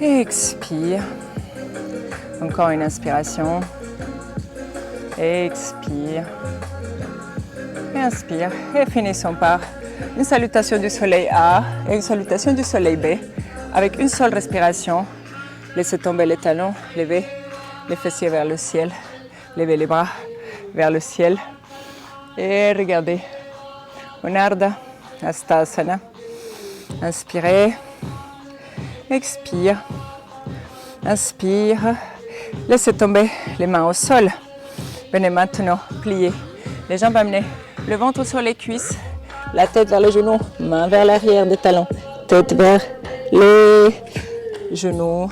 Expire. Encore une inspiration. Expire. Inspire. Et finissons par une salutation du soleil A et une salutation du soleil B. Avec une seule respiration. Laissez tomber les talons. Levez les fessiers vers le ciel. Levez les bras vers le ciel. Et regardez. Ardha Hastasana. Inspirez. Expire. Inspire. Laissez tomber les mains au sol. Venez maintenant plier les jambes, amener le ventre sur les cuisses, la tête vers les genoux, main vers l'arrière des talons, tête vers les genoux,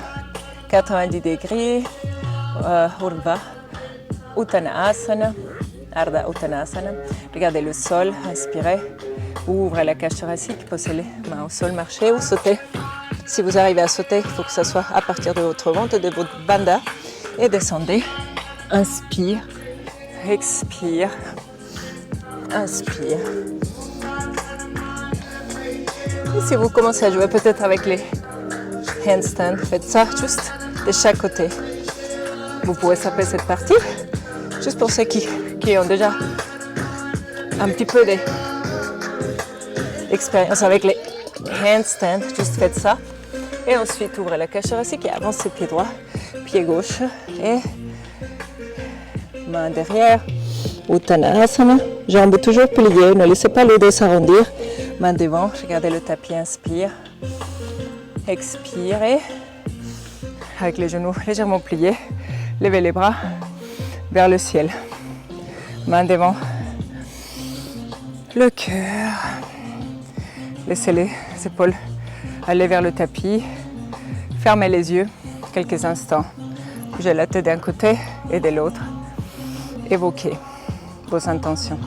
90 degrés, Urdhva Uttanasana, Ardha Uttanasana. Regardez le sol, inspirez, ouvrez la cage thoracique, posez les mains au sol, marchez ou sautez. Si vous arrivez à sauter, il faut que ce soit à partir de votre ventre, de votre bandha, et descendez. Inspire, expire, inspire. Et si vous commencez à jouer peut-être avec les handstands, faites ça juste de chaque côté. Vous pouvez saper cette partie, juste pour ceux qui ont déjà un petit peu d'expérience avec les handstands, juste faites ça. Et ensuite, ouvrez la cage thoracique et avancez pied droit, pied gauche et main derrière. Uttanasana, jambes toujours pliées, ne laissez pas les dos s'arrondir. Main devant, regardez le tapis, inspire. Expirez. Avec les genoux légèrement pliés, levez les bras vers le ciel. Main devant le cœur. Laissez les épaules aller vers le tapis. Fermez les yeux quelques instants. Bougez la tête d'un côté et de l'autre. Évoquez vos intentions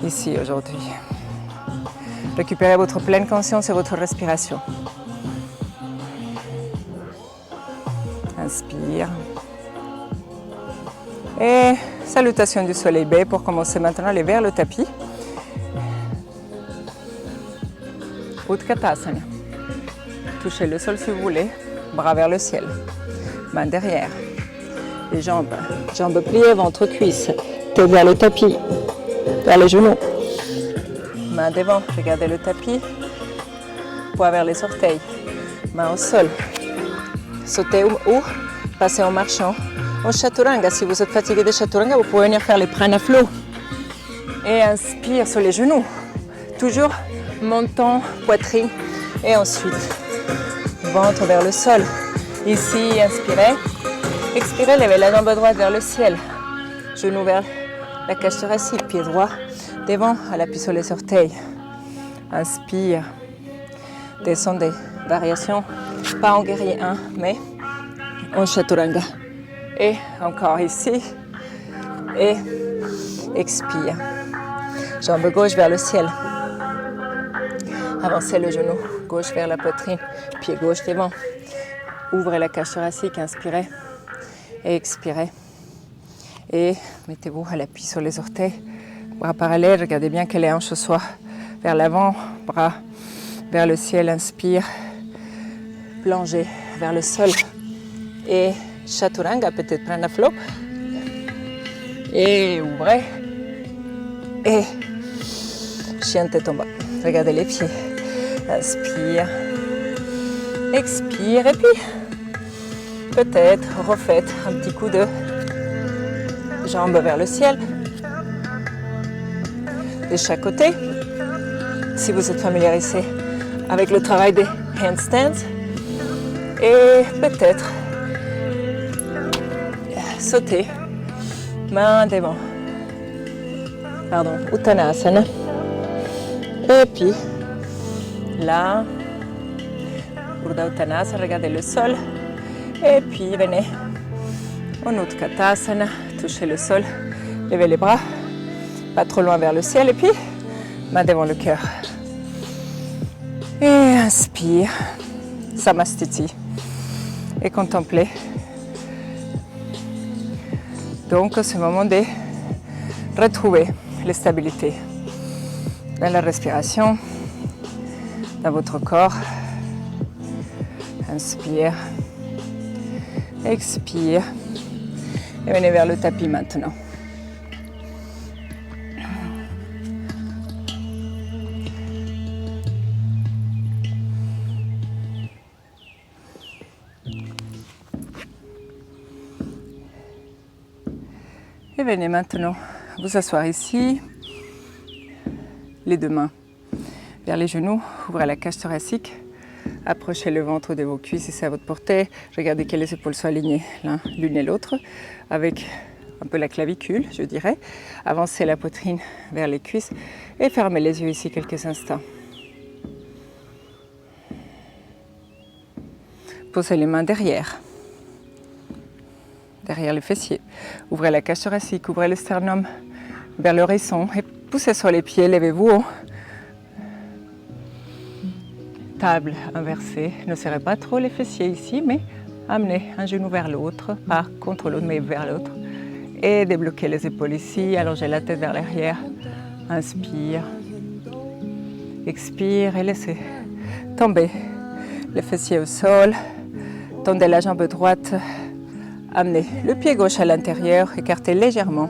ici aujourd'hui. Récupérez votre pleine conscience et votre respiration. Inspire. Et salutation du soleil B pour commencer maintenant à aller vers le tapis. Utkatasana. Touchez le sol si vous voulez, bras vers le ciel, main derrière, les jambes pliées, ventre, cuisse, tête vers le tapis, vers les genoux, main devant, regardez le tapis, poids vers les orteils, main au sol, sautez ou passez en marchant, en chaturanga. Si vous êtes fatigué de chaturanga, vous pouvez venir faire les prana flow et inspire sur les genoux, toujours menton, poitrine et ensuite ventre vers le sol. Ici, inspirez. Expirez, levez la jambe droite vers le ciel. Genou vers la cage thoracique, pied droit devant, à l'appui sur les orteils. Inspire. Descendez. Variation, pas en guerrier 1, mais en chaturanga. Et encore ici. Et expire. Jambe gauche vers le ciel. Avancez le genou gauche vers la poitrine, pied gauche devant. Ouvrez la cage thoracique, inspirez et expirez. Et mettez-vous à l'appui sur les orteils, bras parallèles, regardez bien que les hanches soient vers l'avant, bras vers le ciel, inspire, plongez vers le sol. Et chaturanga, peut-être prana flow. Et ouvrez. Et chien tête en bas. Regardez les pieds. Inspire, expire et puis peut-être refaites un petit coup de jambes vers le ciel de chaque côté. Si vous êtes familiarisé avec le travail des handstands et peut-être sauter main devant. Uttanasana. Et puis là, Urdhva Uttanasana, regardez le sol. Et puis venez en Utkatasana, touchez le sol, levez les bras, pas trop loin vers le ciel. Et puis, main devant le cœur. Et inspire, Samastiti. Et contemplez. Donc, ce moment de retrouver la stabilité dans la respiration, dans votre corps. Inspire, expire. Et venez vers le tapis maintenant. Et venez maintenant vous asseoir ici, les deux mains vers les genoux, ouvrez la cage thoracique, approchez le ventre de vos cuisses si c'est à votre portée, regardez que les épaules soient alignées l'une et l'autre, avec un peu la clavicule, je dirais. Avancez la poitrine vers les cuisses et fermez les yeux ici quelques instants. Posez les mains derrière les fessiers. Ouvrez la cage thoracique, ouvrez le sternum vers l'horizon et poussez sur les pieds, levez-vous haut. Table inversée, ne serrez pas trop les fessiers ici, mais amenez un genou vers l'autre, pas contre l'autre, mais vers l'autre. Et débloquez les épaules ici, allongez la tête vers l'arrière. Inspire, expire et laissez tomber les fessiers au sol. Tendez la jambe droite. Amenez le pied gauche à l'intérieur, écartez légèrement.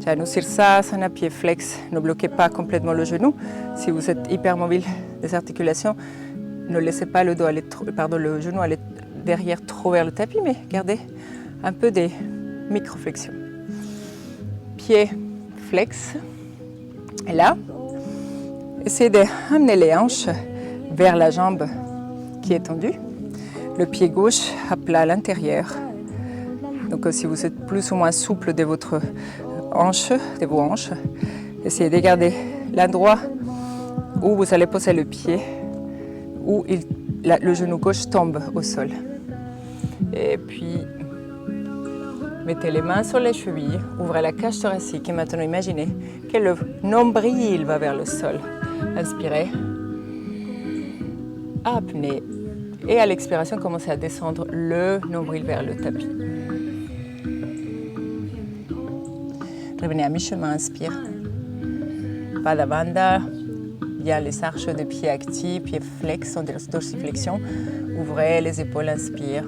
Janu Sirsasana, pied flex, ne bloquez pas complètement le genou. Si vous êtes hypermobile des articulations, ne laissez pas le genou aller derrière trop vers le tapis, mais gardez un peu des micro-flexions. Pied flex. Et là, essayez d'amener les hanches vers la jambe qui est tendue. Le pied gauche à plat à l'intérieur. Donc si vous êtes plus ou moins souple de vos hanches, essayez de garder l'endroit où vous allez poser le pied, où le genou gauche tombe au sol. Et puis, mettez les mains sur les chevilles, ouvrez la cage thoracique et maintenant imaginez que le nombril va vers le sol. Inspirez, apnée. Et à l'expiration, commencez à descendre le nombril vers le tapis. Revenez à mi-chemin, inspire. Pada Bandha, bien les arches de pieds actifs, pieds flex, en dorsiflexion. Ouvrez les épaules, inspire.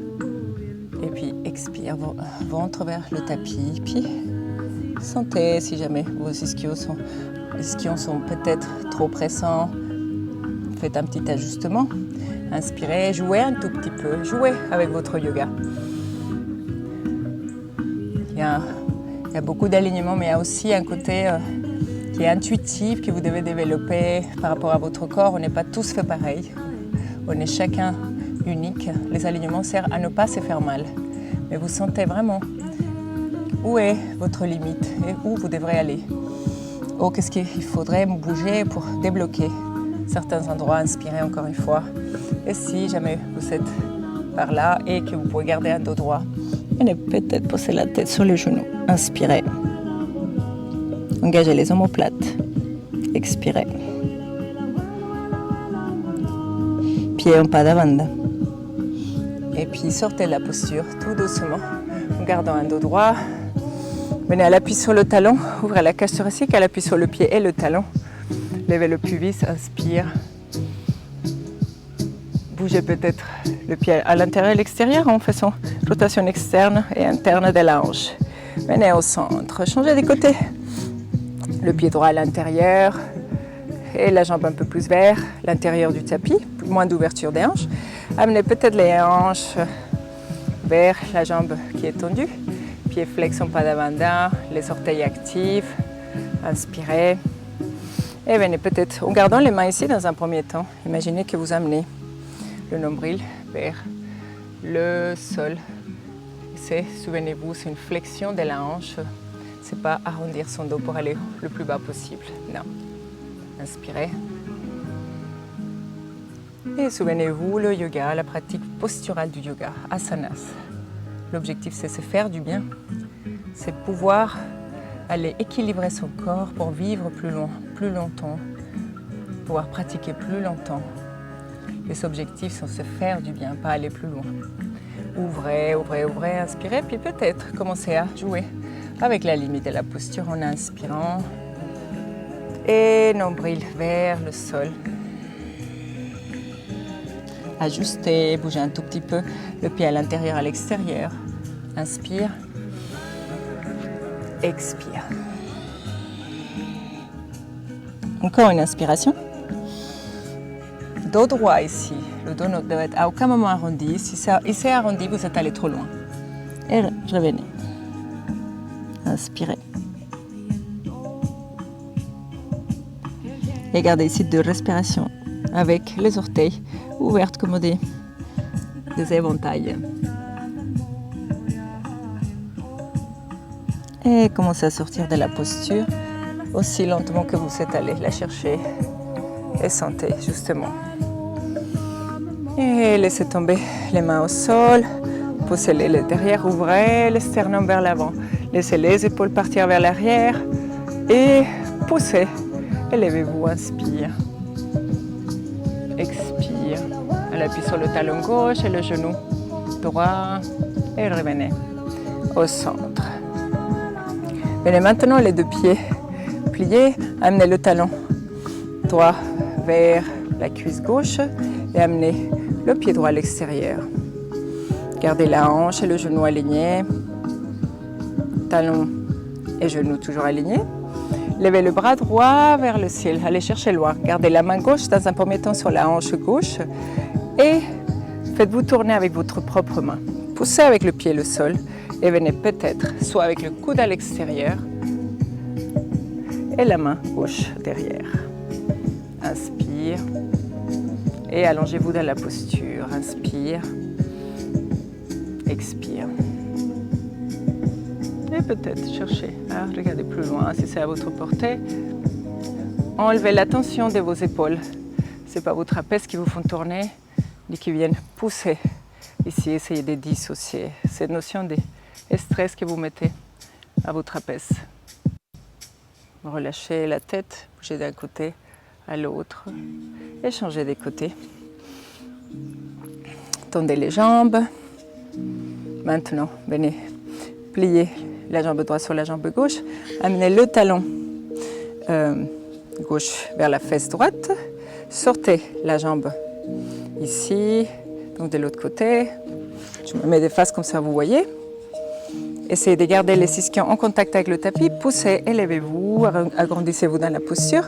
Et puis expire, ventre vers le tapis. Puis sentez si jamais vos ischions sont peut-être trop pressants. Faites un petit ajustement. Inspirez, jouez un tout petit peu, jouez avec votre yoga. Il y a beaucoup d'alignement, mais il y a aussi un côté qui est intuitif, que vous devez développer par rapport à votre corps. On n'est pas tous faits pareil. On est chacun unique. Les alignements servent à ne pas se faire mal. Mais vous sentez vraiment où est votre limite et où vous devrez aller. Oh, qu'est-ce qu'il faudrait bouger pour débloquer certains endroits. Inspirez encore une fois. Et si jamais vous êtes par là et que vous pouvez garder un dos droit, venez peut-être poser la tête sur les genoux. Inspirez. Engagez les omoplates. Expirez. Pied en Pada Bandha. Et puis sortez de la posture tout doucement en gardant un dos droit. Venez à l'appui sur le talon. Ouvrez la cage thoracique à l'appui sur le pied et le talon. Levez le pubis. Inspire. Bougez peut-être le pied à l'intérieur et à l'extérieur en faisant rotation externe et interne de la hanche. Venez au centre. Changez de côté. Le pied droit à l'intérieur et la jambe un peu plus vers l'intérieur du tapis, moins d'ouverture des hanches. Amenez peut-être les hanches vers la jambe qui est tendue. Pied flex en Pada Bandha, les orteils actifs. Inspirez. Et venez peut-être, en gardant les mains ici dans un premier temps, imaginez que vous amenez le nombril vers le sol. Souvenez-vous, c'est une flexion de la hanche. C'est pas arrondir son dos pour aller le plus bas possible. Non. Inspirez. Et souvenez-vous, le yoga, la pratique posturale du yoga, asanas. L'objectif, c'est se faire du bien. C'est pouvoir aller équilibrer son corps pour vivre plus loin, plus longtemps, pouvoir pratiquer plus longtemps. Les objectifs sont se faire du bien, pas aller plus loin. Ouvrez, ouvrez, ouvrez, inspirez, puis peut-être commencez à jouer avec la limite de la posture en inspirant. Et nombril vers le sol. Ajustez, bougez un tout petit peu le pied à l'intérieur, à l'extérieur. Inspire. Expire. Encore une inspiration. Dos droit ici. Le dos ne doit être à aucun moment arrondi. Si c'est arrondi, vous êtes allé trop loin. Et revenez. Inspirez. Et gardez ici 2 respirations avec les orteils ouvertes comme des éventails. Et commencez à sortir de la posture aussi lentement que vous êtes allé la chercher. Et sentez justement. Et laissez tomber les mains au sol. Poussez-les derrière, ouvrez le sternum vers l'avant. Laissez les épaules partir vers l'arrière. Et poussez. Élevez-vous, inspire. Expire. L'appui sur le talon gauche et le genou droit. Et revenez au centre. Venez maintenant les 2 pieds pliés. Amenez le talon droit vers la cuisse gauche et amenez le pied droit à l'extérieur. Gardez la hanche et le genou alignés. Talon et genou toujours alignés. Levez le bras droit vers le ciel, allez chercher loin. Gardez la main gauche dans un premier temps sur la hanche gauche et faites-vous tourner avec votre propre main. Poussez avec le pied le sol et venez peut-être soit avec le coude à l'extérieur et la main gauche derrière. Inspire et allongez-vous dans la posture. Inspire, expire. Et peut-être cherchez à regarder plus loin si c'est à votre portée. Enlevez la tension de vos épaules. Ce n'est pas vos trapèzes qui vous font tourner, ni qui viennent pousser. Ici, essayez de dissocier cette notion de stress que vous mettez à vos trapèzes. Relâchez la tête, bougez d'un côté à l'autre et changez des côtés. Tendez les jambes. Maintenant, venez plier la jambe droite sur la jambe gauche. Amenez le talon gauche vers la fesse droite. Sortez la jambe ici, donc de l'autre côté. Je me mets des faces comme ça, vous voyez. Essayez de garder les ischions en contact avec le tapis. Poussez, élevez-vous, agrandissez-vous dans la posture.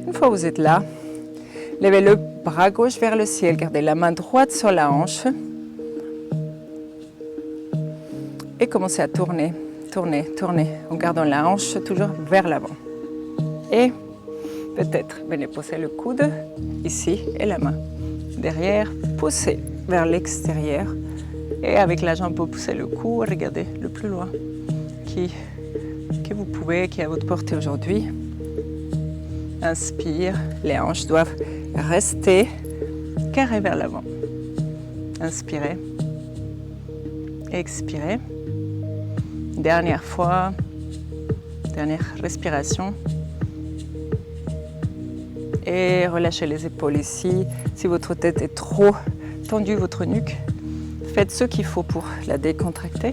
Une fois que vous êtes là, levez le bras gauche vers le ciel. Gardez la main droite sur la hanche. Et commencez à tourner, tourner, tourner, en gardant la hanche toujours vers l'avant. Et peut-être, venez poser le coude ici et la main derrière, poussez vers l'extérieur. Et avec la jambe, vous poussez le cou, regardez le plus loin que vous pouvez, qui est à votre portée aujourd'hui. Inspire, les hanches doivent rester carrées vers l'avant. Inspirez, expirez. Dernière fois, dernière respiration. Et relâchez les épaules ici. Si votre tête est trop tendue, votre nuque, faites ce qu'il faut pour la décontracter.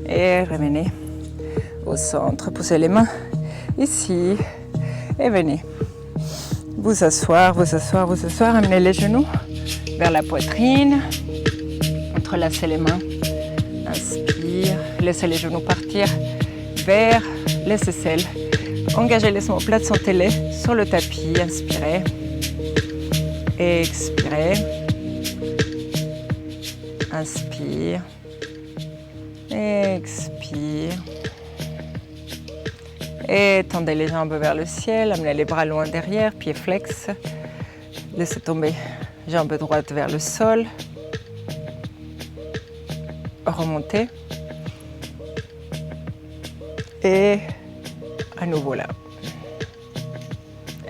Et revenez au centre. Poussez les mains ici. Et venez vous asseoir, vous asseoir, vous asseoir. Amenez les genoux vers la poitrine. Entrelacez les mains. Inspire. Laissez les genoux partir vers les aisselles. Engagez les omoplates, sentez-les sur le tapis. Inspirez. Expirez. Inspire. Expire. Et tendez les jambes vers le ciel. Amenez les bras loin derrière, pieds flex. Laissez tomber jambe droite vers le sol. Remontez. Et à nouveau là.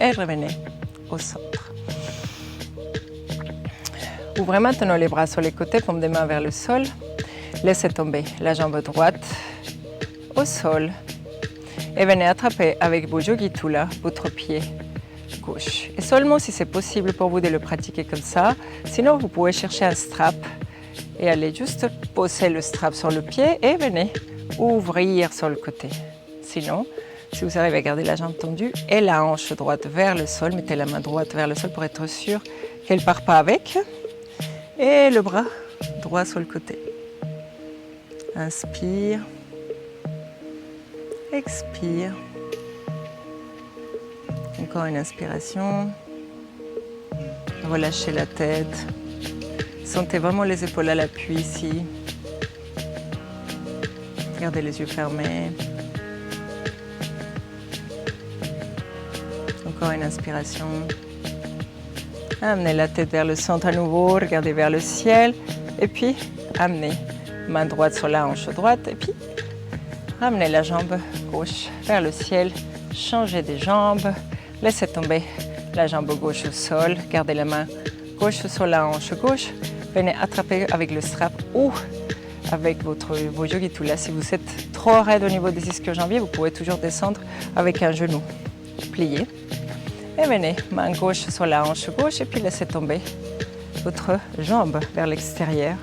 et revenez au centre. Ouvrez maintenant les bras sur les côtés, paume des mains vers le sol. Laissez tomber la jambe droite au sol et venez attraper avec vos Yogitula votre pied gauche. Et seulement si c'est possible pour vous de le pratiquer comme ça, sinon vous pouvez chercher un strap et aller juste poser le strap sur le pied et venez ouvrir sur le côté. Sinon, si vous arrivez à garder la jambe tendue et la hanche droite vers le sol, mettez la main droite vers le sol pour être sûr qu'elle ne part pas avec. Et le bras droit sur le côté. Inspire. Expire. Encore une inspiration. Relâchez la tête. Sentez vraiment les épaules à l'appui ici. Gardez les yeux fermés. Encore une inspiration. Amenez la tête vers le centre à nouveau, regardez vers le ciel. Et puis, amenez main droite sur la hanche droite. Et puis, ramenez la jambe gauche vers le ciel. Changez des jambes. Laissez tomber la jambe gauche au sol. Gardez la main gauche sur la hanche gauche. Venez attraper avec le strap ou avec vos Yogitula. Si vous êtes trop raide au niveau des ischio-jambiers, vous pouvez toujours descendre avec un genou plié. Et venez, main gauche sur la hanche gauche et puis laissez tomber votre jambe vers l'extérieur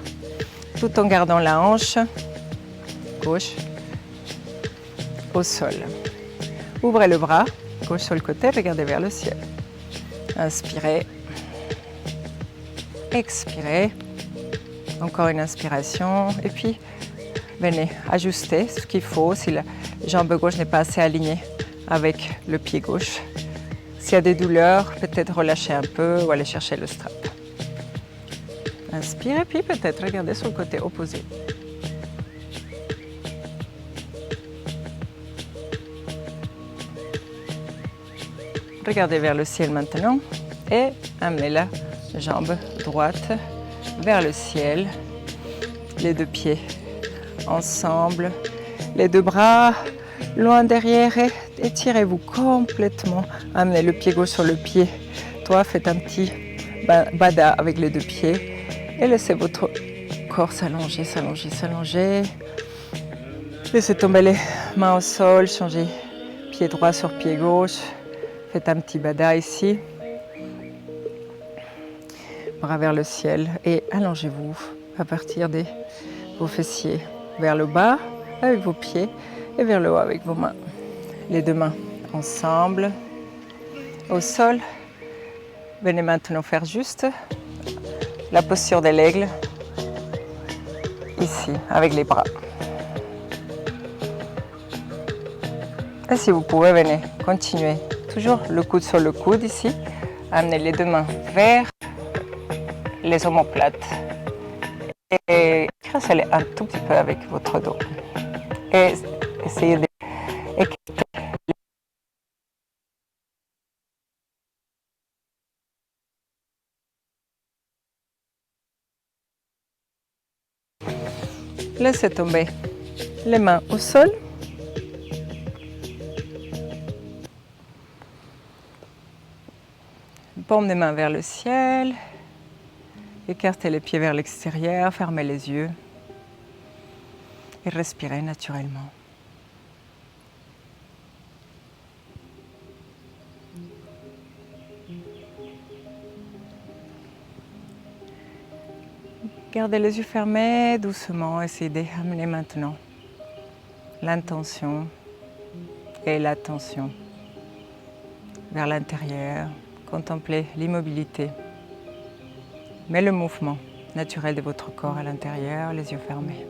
tout en gardant la hanche gauche au sol. Ouvrez le bras, gauche sur le côté, regardez vers le ciel. Inspirez. Expirez. Encore une inspiration. Et puis, venez ajuster ce qu'il faut si la jambe gauche n'est pas assez alignée avec le pied gauche. S'il y a des douleurs, peut-être relâcher un peu ou aller chercher le strap. Inspire et puis peut-être regardez sur le côté opposé. Regardez vers le ciel maintenant et amenez la jambe droite vers le ciel. Les deux pieds ensemble, les deux bras loin derrière et étirez-vous complètement. Amenez le pied gauche sur le pied droit, faites un petit bada avec les deux pieds et laissez votre corps s'allonger, s'allonger, s'allonger. Laissez tomber les mains au sol, changez pied droit sur pied gauche. Faites un petit bada ici. Bras vers le ciel et allongez-vous à partir de vos fessiers vers le bas avec vos pieds et vers le haut avec vos mains. Les deux mains ensemble au sol. Venez maintenant faire juste la posture de l'aigle ici avec les bras. Et si vous pouvez, venez continuer. Toujours le coude sur le coude ici. Amenez les deux mains vers les omoplates. Et crassez-les un tout petit peu avec votre dos. Et essayez de laissez tomber les mains au sol. Paume des mains vers le ciel. Écartez les pieds vers l'extérieur, fermez les yeux et respirez naturellement. Gardez les yeux fermés doucement, essayez d'amener maintenant l'intention et l'attention vers l'intérieur. Contemplez l'immobilité, mais le mouvement naturel de votre corps à l'intérieur, les yeux fermés.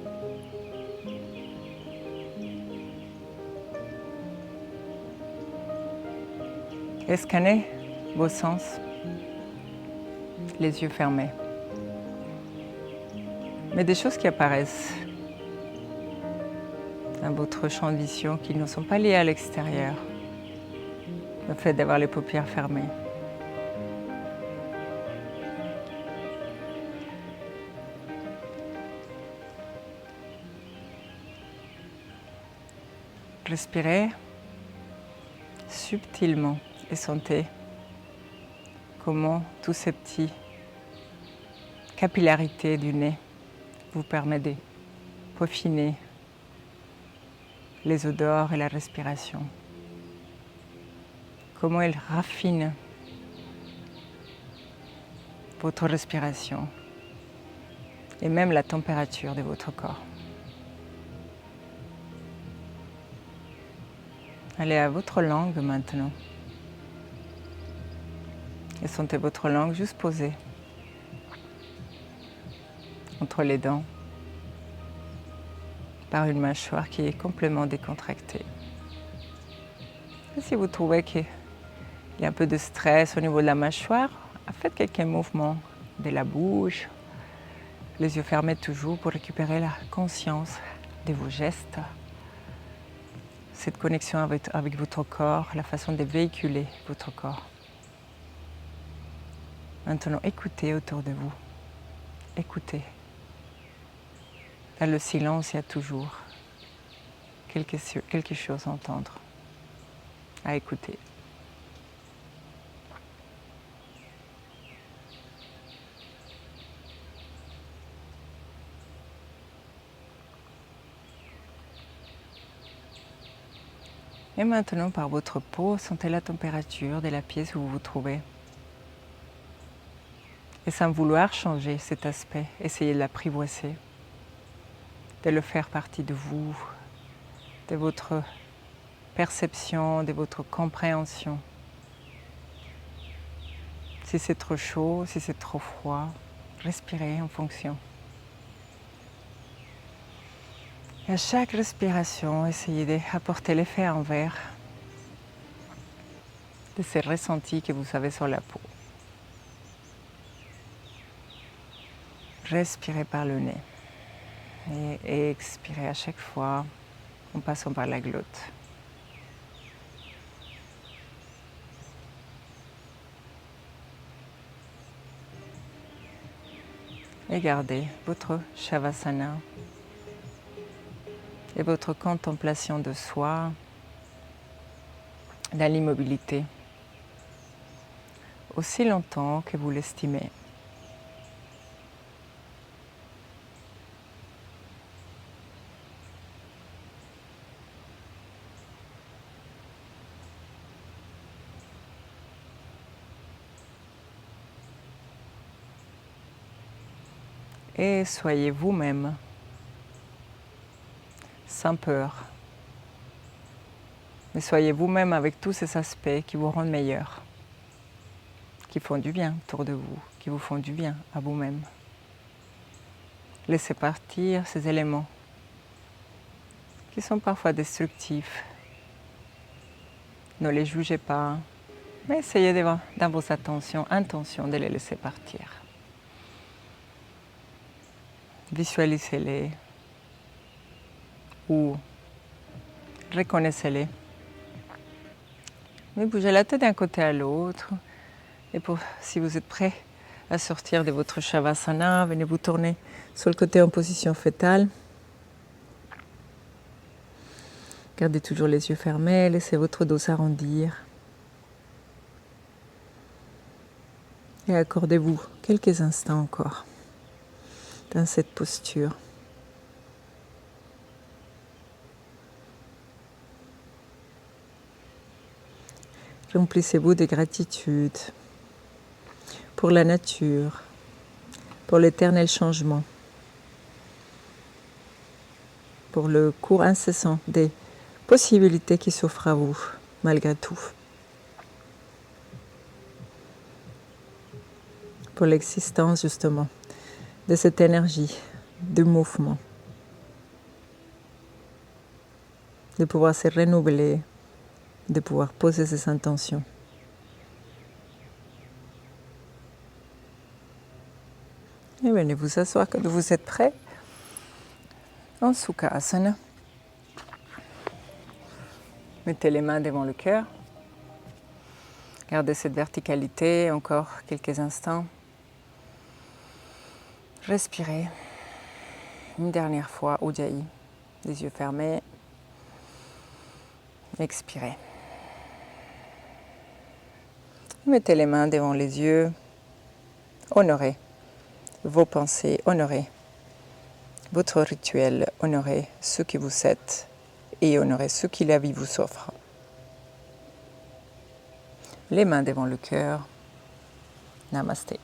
Et scannez vos sens, les yeux fermés. Mais des choses qui apparaissent dans votre champ de vision qui ne sont pas liées à l'extérieur. Le fait d'avoir les paupières fermées. Respirez subtilement et sentez comment tous ces petits capillarités du nez vous permettent de peaufiner les odeurs et la respiration. Comment elles raffinent votre respiration et même la température de votre corps. Allez à votre langue maintenant et sentez votre langue juste posée entre les dents par une mâchoire qui est complètement décontractée. Et si vous trouvez qu'il y a un peu de stress au niveau de la mâchoire, faites quelques mouvements de la bouche, les yeux fermés toujours pour récupérer la conscience de vos gestes, cette connexion avec votre corps, la façon de véhiculer votre corps. Maintenant, écoutez autour de vous. Écoutez. Dans le silence, il y a toujours quelque chose à entendre, à écouter. Et maintenant, par votre peau, sentez la température de la pièce où vous vous trouvez. Et sans vouloir changer cet aspect, essayez de l'apprivoiser, de le faire partie de vous, de votre perception, de votre compréhension. Si c'est trop chaud, si c'est trop froid, respirez en fonction. Et à chaque respiration, essayez d'apporter l'effet inverse de ces ressentis que vous avez sur la peau. Respirez par le nez et expirez à chaque fois en passant par la glotte. Et gardez votre Shavasana et votre contemplation de soi dans l'immobilité aussi longtemps que vous l'estimez. Et soyez vous-même, sans peur. Mais soyez vous-même avec tous ces aspects qui vous rendent meilleur, qui font du bien autour de vous, qui vous font du bien à vous-même. Laissez partir ces éléments qui sont parfois destructifs. Ne les jugez pas, mais essayez dans vos intentions de les laisser partir. Visualisez-les ou reconnaissez-les. Mais bougez la tête d'un côté à l'autre. Et si vous êtes prêt à sortir de votre Shavasana, venez vous tourner sur le côté en position fétale. Gardez toujours les yeux fermés, laissez votre dos s'arrondir. Et accordez-vous quelques instants encore dans cette posture. Remplissez-vous de gratitude pour la nature, pour l'éternel changement, pour le cours incessant des possibilités qui s'offrent à vous, malgré tout. Pour l'existence, justement, de cette énergie de mouvement, de pouvoir se renouveler, de pouvoir poser ses intentions. Et venez vous asseoir quand vous êtes prêts en Sukhasana. Mettez les mains devant le cœur. Gardez cette verticalité encore quelques instants. Respirez. Une dernière fois, Ujjayi. Les yeux fermés. Expirez. Mettez les mains devant les yeux. Honorez vos pensées, honorez votre rituel, honorez ce que vous êtes et honorez ce que la vie vous offre. Les mains devant le cœur. Namasté.